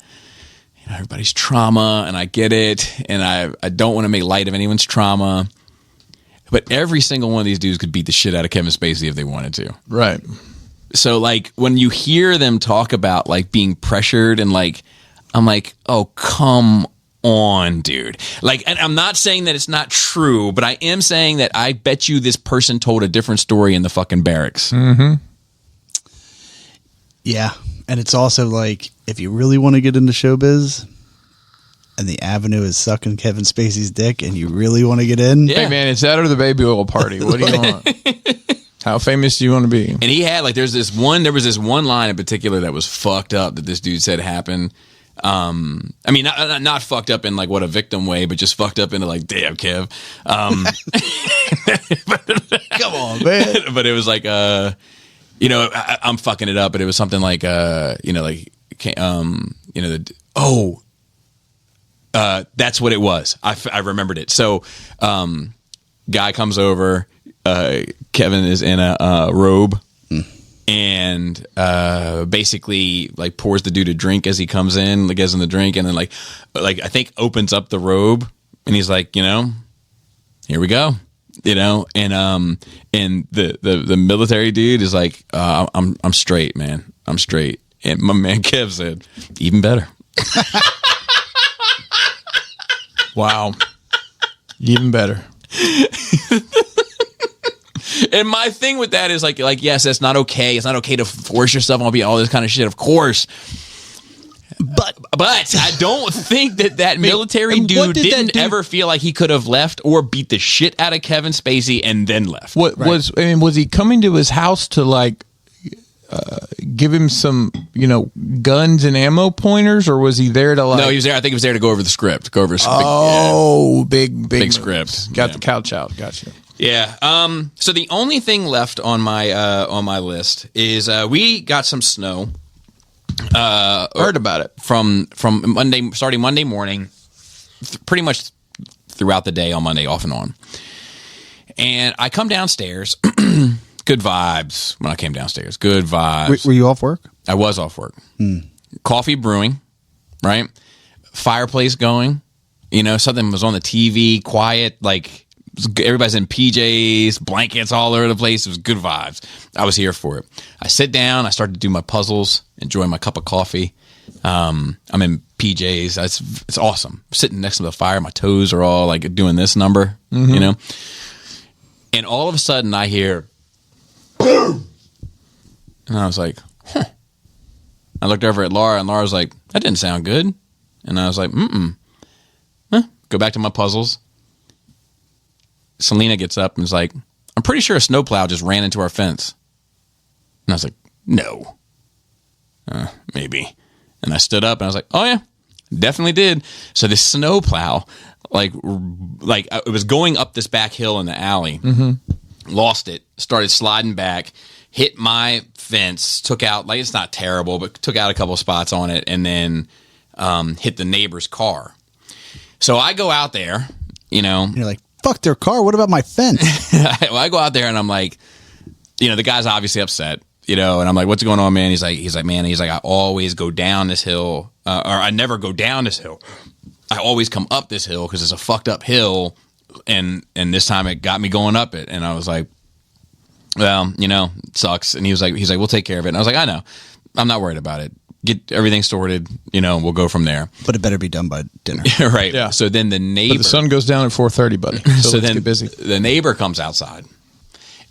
everybody's trauma, and I get it, and I don't want to make light of anyone's trauma, but every single one of these dudes could beat the shit out of Kevin Spacey if they wanted to. Right. So like when you hear them talk about like being pressured and like, I'm like, oh, come on, dude. Like, and I'm not saying that it's not true, but I am saying that I bet you this person told a different story in the fucking barracks. Mm-hmm. Yeah. And it's also like, if you really want to get into showbiz and the avenue is sucking Kevin Spacey's dick and you really want to get in. Yeah. Hey man, it's that or the baby oil party. What do you want? How famous do you want to be? And he had like, there was this one line in particular that was fucked up that this dude said happened. I mean, not fucked up in like what a victim way, but just fucked up into like, damn, Kev. Come on, man. But it was like, I'm fucking it up, but it was something like, that's what it was. I remembered it. So, guy comes over, Kevin is in a robe and basically like pours the dude a drink as he comes in, like gives him the drink, and then like I think opens up the robe and he's like, here we go. And the military dude is like, I'm straight, man. I'm straight. And my man Kev said, even better. Wow. Even better. And my thing with that is like, yes, that's not okay. It's not okay to force yourself on all this kind of shit, of course. But I don't think that military dude didn't ever feel like he could have left or beat the shit out of Kevin Spacey and then left. Was he coming to his house to like give him some, guns and ammo pointers, or was he there to like? No, he was there. I think he was there to go over the script. Big script. Got the couch out. Gotcha. Yeah. So the only thing left on my list is we got some snow. Heard about it from starting Monday morning, pretty much throughout the day on Monday, off and on. And I come downstairs. Good vibes when I came downstairs. Good vibes. Were you off work? I was off work. Coffee brewing, right? Fireplace going. Something was on the TV, quiet, like everybody's in PJs, blankets all over the place. It was good vibes. I was here for it. I sit down. I start to do my puzzles, enjoy my cup of coffee. I'm in PJs. It's awesome. I'm sitting next to the fire. My toes are all like doing this number, And all of a sudden I hear, and I was like, huh. I looked over at Laura, and Laura was like, that didn't sound good. And I was like, Go back to my puzzles. Selena gets up and is like, I'm pretty sure a snowplow just ran into our fence. And I was like, no. Maybe. And I stood up and I was like, oh yeah, definitely did. So this snowplow, like it was going up this back hill in the alley, lost it, started sliding back, hit my fence, took out, like it's not terrible, but took out a couple spots on it, and then hit the neighbor's car. So I go out there, You're like, fuck their car. What about my fence? I go out there and I'm like, the guy's obviously upset, and I'm like, what's going on, man? He's like, I always go down this hill, or I never go down this hill. I always come up this hill because it's a fucked up hill and this time it got me going up it, and I was like, well, it sucks. And he was like, we'll take care of it. And I was like, I know, I'm not worried about it. Get everything sorted, we'll go from there. But it better be done by dinner. Right. Yeah. So then the neighbor, But the sun goes down at 4:30, buddy. So then then get busy. the neighbor comes outside.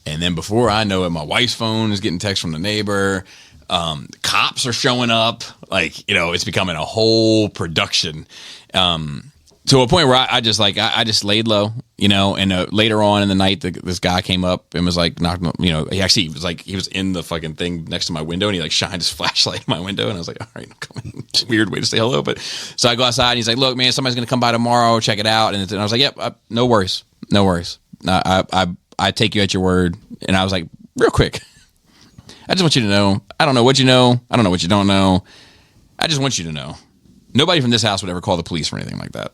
And then before I know it, my wife's phone is getting text from the neighbor. Cops are showing up. Like, it's becoming a whole production. To a point where I just laid low, and later on in the night, this guy came up and was like, he was in the fucking thing next to my window, and he like shined his flashlight in my window, and I was like, all right, I'm coming. Weird way to say hello. But so I go outside, and he's like, look, man, somebody's going to come by tomorrow, check it out. And I was like, yep, no worries. I take you at your word. And I was like, real quick, I just want you to know, I don't know what you know. I don't know what you don't know. I just want you to know, nobody from this house would ever call the police or anything like that.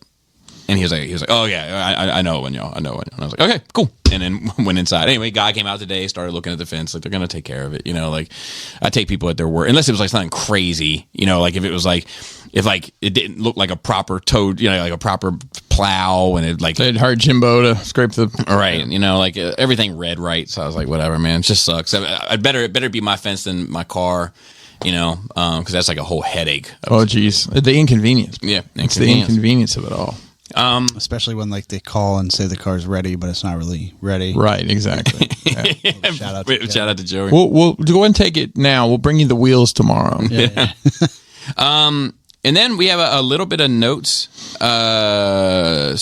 And he was like, oh yeah, I know when y'all. And I was like, okay, cool. And then went inside. Anyway, guy came out today, started looking at the fence, like they're gonna take care of it. Like I take people at their word, unless it was like something crazy. Like if it was like if it didn't look like a proper toad, like a proper plow, and it like They'd hired Jimbo to scrape the right, like everything read right. So I was like, whatever, man, it just sucks. It better be my fence than my car. Because that's like a whole headache. Oh, geez, the inconvenience. Yeah, it's the inconvenience of it all. Especially when like they call and say the car's ready, but it's not really ready. Right, exactly. Yeah. Shout out to Joey. We'll go ahead and take it now. We'll bring you the wheels tomorrow. Yeah. And then we have a little bit of notes. Golden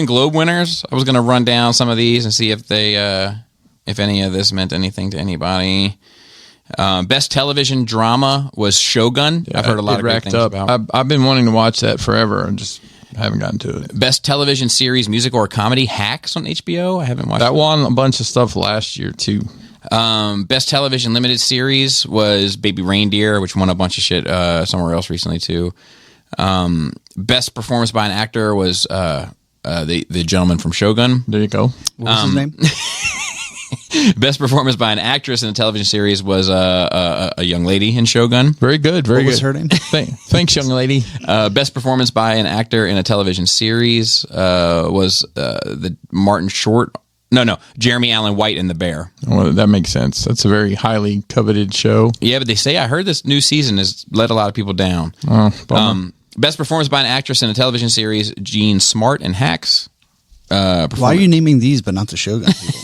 Globe winners. I was going to run down some of these and see if if any of this meant anything to anybody. Best television drama was Shogun. Yeah, I've heard a lot of great things about. I've been wanting to watch that forever and just haven't gotten to it. Best television series, music or comedy, Hacks on HBO. I haven't watched that. Won a bunch of stuff last year too. Best television limited series was Baby Reindeer, which won a bunch of shit somewhere else recently too. Best performance by an actor was the gentleman from Shogun. There you go. What's his name? Best performance by an actress in a television series was a young lady in Shogun. Very good. Very what good. was her name? Thanks, young lady. Best performance by an actor in a television series was the Martin Short. No, Jeremy Allen White in The Bear. Well, that makes sense. That's a very highly coveted show. Yeah, but they say, I heard this new season has let a lot of people down. Oh, best performance by an actress in a television series, Jean Smart in Hacks. Why are you naming these but not the Shogun people?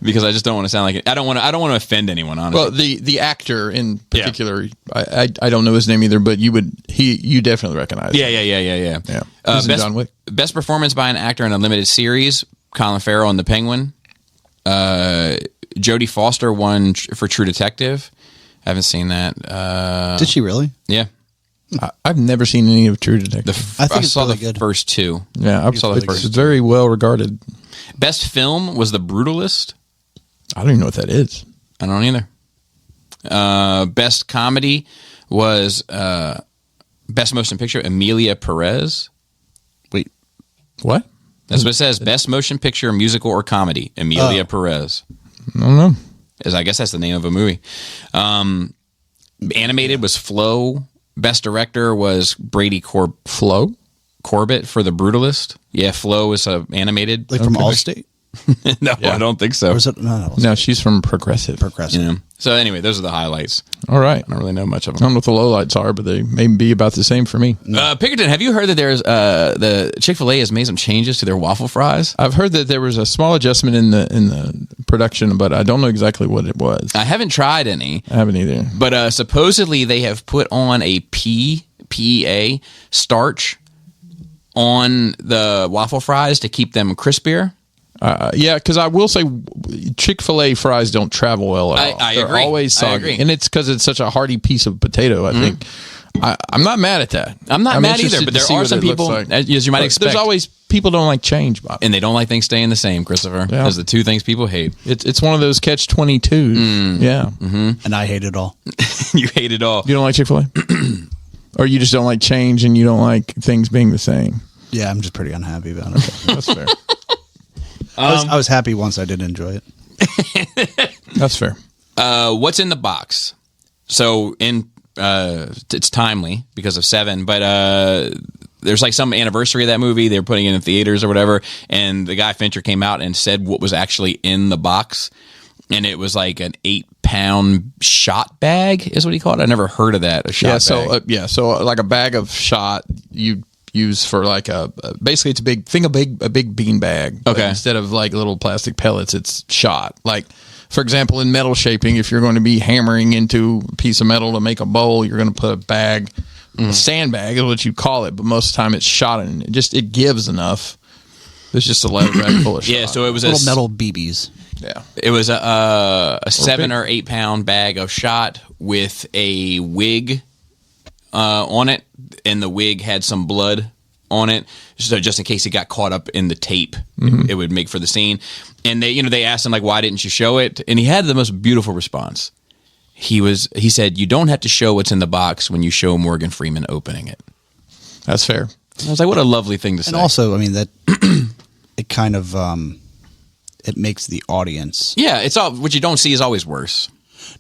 Because I just don't want to sound like it. I don't want to offend anyone, honestly. Well, the actor in particular, I don't know his name either, but you definitely recognize him. Yeah. John Wick. Best performance by an actor in a limited series, Colin Farrell in The Penguin. Jodie Foster won for True Detective. I haven't seen that. Did she really? Yeah. I've never seen any of True Detective. I think it's saw really the good. first two. Yeah, I saw the first. It's very well regarded. Best film was The Brutalist. I don't even know what that is. I don't either. Best comedy was Best Motion Picture, Emilia Perez. Wait, what? That's what it says. Best Motion Picture, musical or comedy, Emilia Perez. I don't know. I guess that's the name of a movie. Animated was Flow. Best director was Brady Corbett for The Brutalist. Yeah, Flow is animated. like from Allstate? No, I don't think so. Or is it, no, No, she's from Progressive. Yeah. So anyway, those are the highlights. All right. I don't really know much of I them. don't know what the lowlights are, but they may be about the same for me. Pickerton, have you heard that there's the Chick-fil-A has made some changes to their waffle fries? I've heard that there was a small adjustment in the production, but I don't know exactly what it was. I haven't tried any. I haven't either. But supposedly they have put on a PEA starch on the waffle fries to keep them crispier. Yeah, because I will say Chick-fil-A fries don't travel well at all. I They're agree. always soggy. I agree. And it's because it's such a hearty piece of potato, I think. I'm not mad at that. I'm not mad interested either, but to there see are what some it looks people, like. as you might expect. There's always people don't like change, Bob. And they don't like things staying the same, Christopher. Yeah. Those are the two things people hate. It's one of those catch-22s. Yeah. And I hate it all. You hate it all. You don't like Chick-fil-A? Or you just don't like change and you don't like things being the same? Yeah, I'm just pretty unhappy about it. That's fair. I was happy once I did enjoy it. That's fair. What's in the box? So it's timely because of 7, but there's like some anniversary of that movie. They were putting it in theaters or whatever, and the guy Fincher came out and said what was actually in the box, and it was like an 8-pound shot bag, is what he called it. I never heard of that. A shot bag. So like a bag of shot you use for like basically it's a big bean bag. Okay. Instead of like little plastic pellets, it's shot. Like, for example, in metal shaping, if you're going to be hammering into a piece of metal to make a bowl, you're going to put a bag, a sandbag is what you call it, but most of the time it's shot and it gives enough. There's just a leather bag full of shot. Yeah, so it was Little metal BBs. Yeah. It was a 7 or 8 pound bag of shot with a wig on it, and the wig had some blood on it, so just in case it got caught up in the tape, it would make for the scene. And they asked him like, why didn't you show it? And he had the most beautiful response. He said, you don't have to show what's in the box when you show Morgan Freeman opening it. That's fair. I was like, what a lovely thing to say. And also, I mean, that it kind of it makes the audience. Yeah, it's all what you don't see is always worse.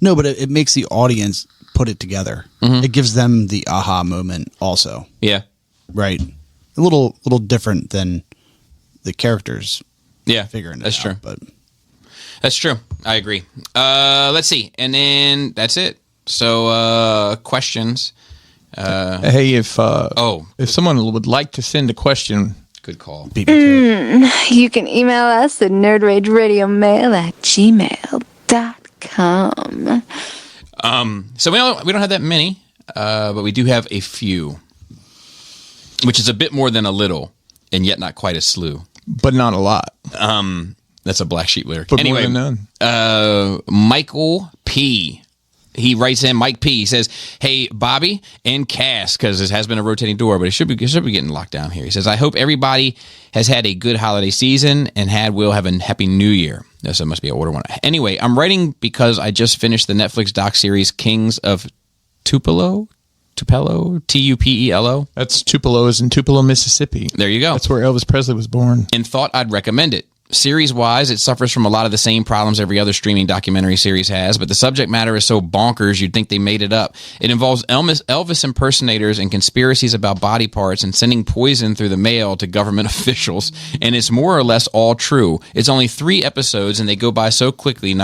No, but it makes the audience put it together. It gives them the aha moment also. Yeah. Right. A little different than the characters figuring it that's out. True. But that's true. I agree. Let's see. And then that's it. So questions. Hey, if someone would like to send a question, Good call. You can email us at nerdrageradiomail@gmail.com. So we don't have that many, but we do have a few, which is a bit more than a little, and yet not quite a slew. but not a lot. That's a Black Sheep lyric. But anyway, more than none. Michael P. He writes in, Mike P. He says, "Hey, Bobby and Cass," because this has been a rotating door, but it should be getting locked down here. He says, "I hope everybody has had a good holiday season and will have a happy new year." So it must be an order one. Anyway, I'm writing because I just finished the Netflix doc series Kings of Tupelo, Tupelo. That's Tupelo is in Tupelo, Mississippi. There you go. That's where Elvis Presley was born. And thought I'd recommend it. Series-wise, it suffers from a lot of the same problems every other streaming documentary series has, but the subject matter is so bonkers you'd think they made it up. It involves Elvis impersonators and conspiracies about body parts and sending poison through the mail to government officials, and it's more or less all true. It's only 3 episodes, and they go by so quickly.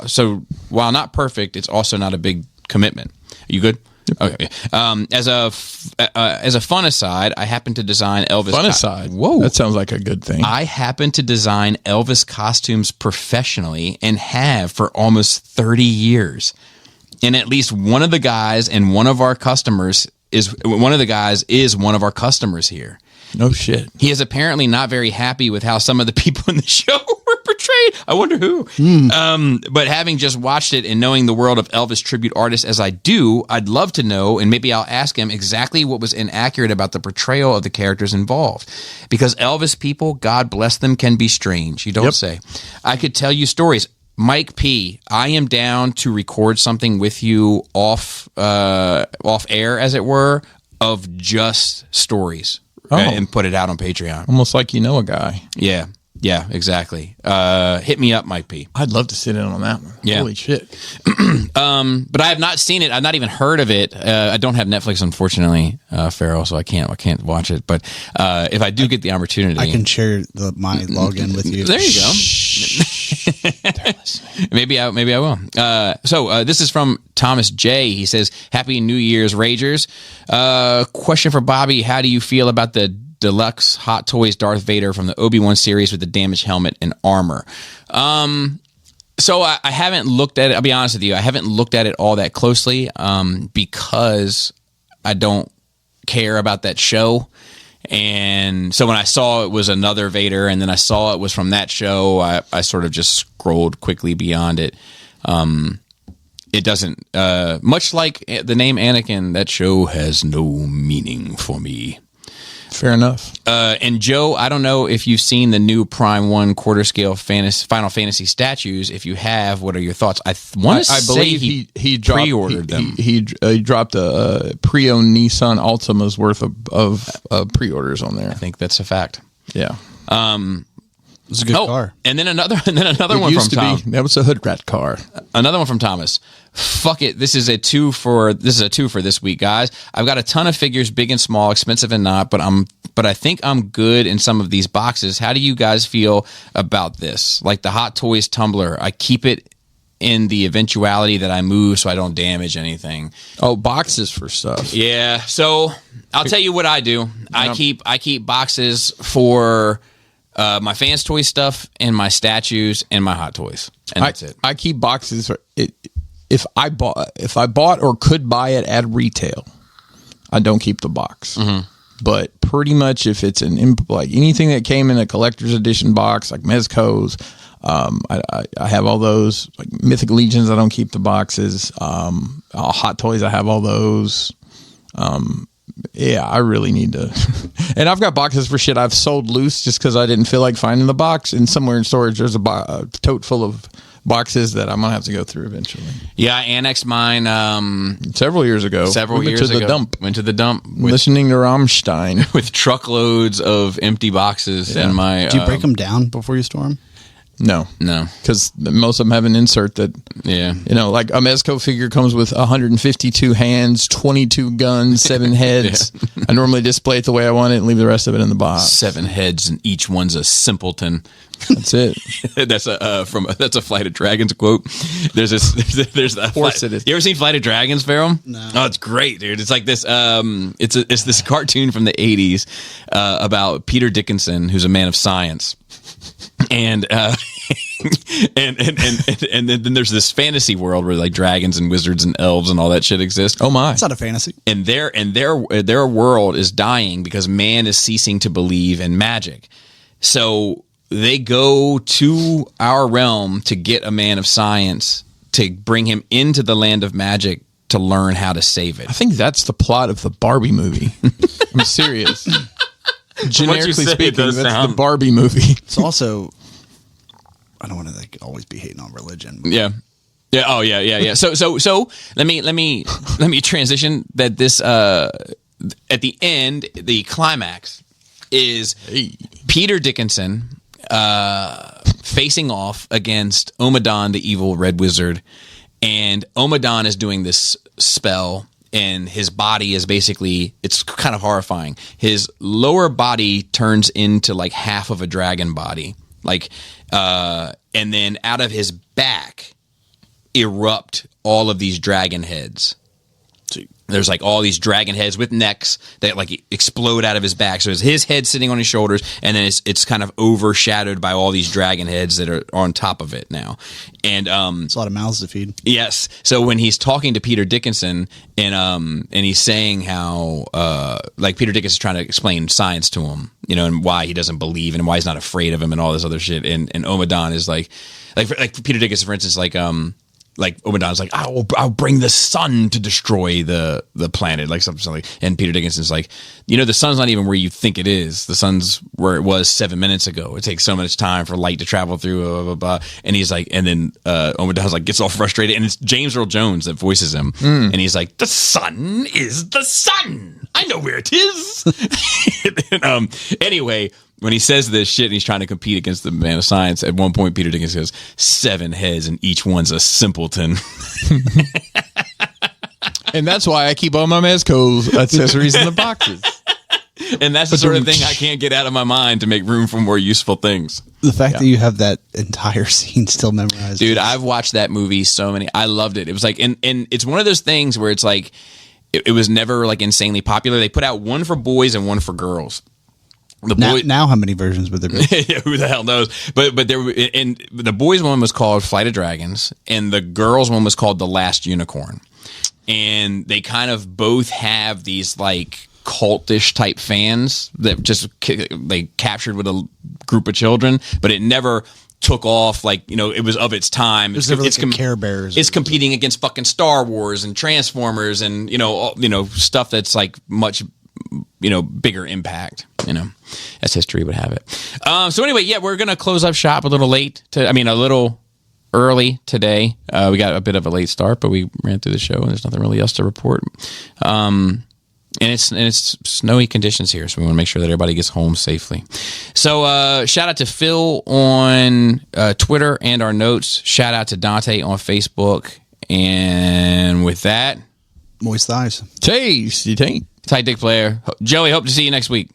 So while not perfect, it's also not a big commitment. Are you good? Okay. As a fun aside, I happen to design Elvis. Fun aside. Whoa, that sounds like a good thing. I happen to design Elvis costumes professionally and have for almost 30 years. And at least one of the guys and one of our customers is one of our customers here. No shit. He is apparently not very happy with how some of the people in the show were portrayed. I wonder who. But having just watched it and knowing the world of Elvis tribute artists as I do, I'd love to know, and maybe I'll ask him exactly what was inaccurate about the portrayal of the characters involved. Because Elvis people, God bless them, can be strange. You don't say. I could tell you stories. Mike P., I am down to record something with you off air, as it were, of just stories. And put it out on Patreon. Almost like you know a guy. Yeah, exactly. Hit me up, Mike P. I'd love to sit in on that one. Yeah. Holy shit. But I have not seen it. I've not even heard of it. I don't have Netflix, unfortunately, Farrell, so I can't watch it. But if I do get the opportunity, I can share my login with you. There you go. Maybe I will. So this is from Thomas J. He says, "Happy New Year's, Ragers. Question for Bobby: how do you feel about the deluxe Hot Toys Darth Vader from the Obi-Wan series with the damaged helmet and armor?" So I haven't looked at it. I'll be honest with you. I haven't looked at it all that closely because I don't care about that show. And so when I saw it was another Vader, and then I saw it was from that show, I sort of just scrolled quickly beyond it. It doesn't, much like the name Anakin, that show has no meaning for me. Fair enough. And Joe, I don't know if you've seen the new Prime 1 quarter scale Final Fantasy statues. If you have, what are your thoughts? I believe he pre-ordered them. He dropped a pre-owned Nissan Altima's worth of pre-orders on there. I think that's a fact. Yeah. It's a good car. And then another one from Tom. That was a hood rat car. Another one from Thomas. Fuck it. This is a two for this week, guys. I've got a ton of figures, big and small, expensive and not, but I think I'm good in some of these boxes. How do you guys feel about this? Like the Hot Toys tumbler. I keep it in the eventuality that I move so I don't damage anything. Oh, boxes for stuff. Yeah. So I'll tell you what I do. I keep boxes for my Fans Toy stuff and my statues and my Hot Toys. And that's it. I keep boxes for it. If I bought or could buy it at retail, I don't keep the box. Mm-hmm. But pretty much if it's like anything that came in a collector's edition box, like Mezco's, I have all those. Like Mythic Legions, I don't keep the boxes. Hot Toys, I have all those. Yeah, I really need to. And I've got boxes for shit I've sold loose just because I didn't feel like finding the box. And somewhere in storage, there's a tote full of boxes that I'm gonna have to go through eventually. Yeah, I annexed mine several years ago. Went to the dump. Listening to Rammstein with truckloads of empty boxes in my. Do you break them down before you store them? No, because most of them have an insert that, like a Mezco figure comes with 152 hands, 22 guns, 7 heads. Yeah. I normally display it the way I want it and leave the rest of it in the box. 7 heads and each one's a simpleton. That's it. That's a Flight of Dragons quote. There's that. Of course it is. You ever seen Flight of Dragons, Ferrum? No. Oh, it's great, dude. It's like this. It's this cartoon from the '80s about Peter Dickinson, who's a man of science. And and then there's this fantasy world where like dragons and wizards and elves and all that shit exist. Oh my! It's not a fantasy. And their world is dying because man is ceasing to believe in magic. So they go to our realm to get a man of science to bring him into the land of magic to learn how to save it. I think that's the plot of the Barbie movie. I'm serious. Generically speaking, that's the Barbie movie. It's also, I don't want to always be hating on religion. Yeah. Yeah. Oh, yeah. Yeah. Yeah. So let me transition that this at the end, the climax is Peter Dickinson facing off against Omadon, the evil red wizard, and Omadon is doing this spell. And his body is basically, it's kind of horrifying. His lower body turns into like half of a dragon body. And then out of his back erupt all of these dragon heads. There's like all these dragon heads with necks that like explode out of his back. So it's his head sitting on his shoulders, and then it's kind of overshadowed by all these dragon heads that are on top of it now. And it's a lot of mouths to feed. Yes. So when he's talking to Peter Dickinson and he's saying how like Peter Dickinson's trying to explain science to him, and why he doesn't believe and why he's not afraid of him and all this other shit. And Omadon is like Peter Dickinson, for instance, like Omadon's like, I'll bring the sun to destroy the planet, like something like. And Peter Dickinson's like, the sun's not even where you think it is. The sun's where it was 7 minutes ago. It takes so much time for light to travel through. Blah, blah, blah. And he's like, and then Omadon's like gets all frustrated, and it's James Earl Jones that voices him, and he's like, the sun is the sun. I know where it is. and, anyway. When he says this shit and he's trying to compete against the man of science, at one point Peter Dickinson goes, 7 heads and each one's a simpleton. And that's why I keep all my Mezco's accessories in the boxes. And that's the sort of thing I can't get out of my mind to make room for more useful things. The fact that you have that entire scene still memorized. Dude, I've watched that movie so many. I loved it. It was like, and it's one of those things where it's like, it was never like insanely popular. They put out one for boys and one for girls. Now how many versions would there be? Yeah, who the hell knows? But there, and the boys one was called Flight of Dragons, and the girls one was called The Last Unicorn. And they kind of both have these like cultish type fans that just they captured with a group of children, but it never took off. Like, it was of its time. It's never like Care Bears. It's competing against fucking Star Wars and Transformers and stuff that's like much bigger impact. As history would have it. So anyway, yeah, we're gonna close up shop a little early today. We got a bit of a late start, but we ran through the show and there's nothing really else to report. And it's snowy conditions here, so we want to make sure that everybody gets home safely. So shout out to Phil on Twitter and our notes. Shout out to Dante on Facebook. And with that, Moist thighs. Tasty taint. tight dick player. Joey, hope to see you next week.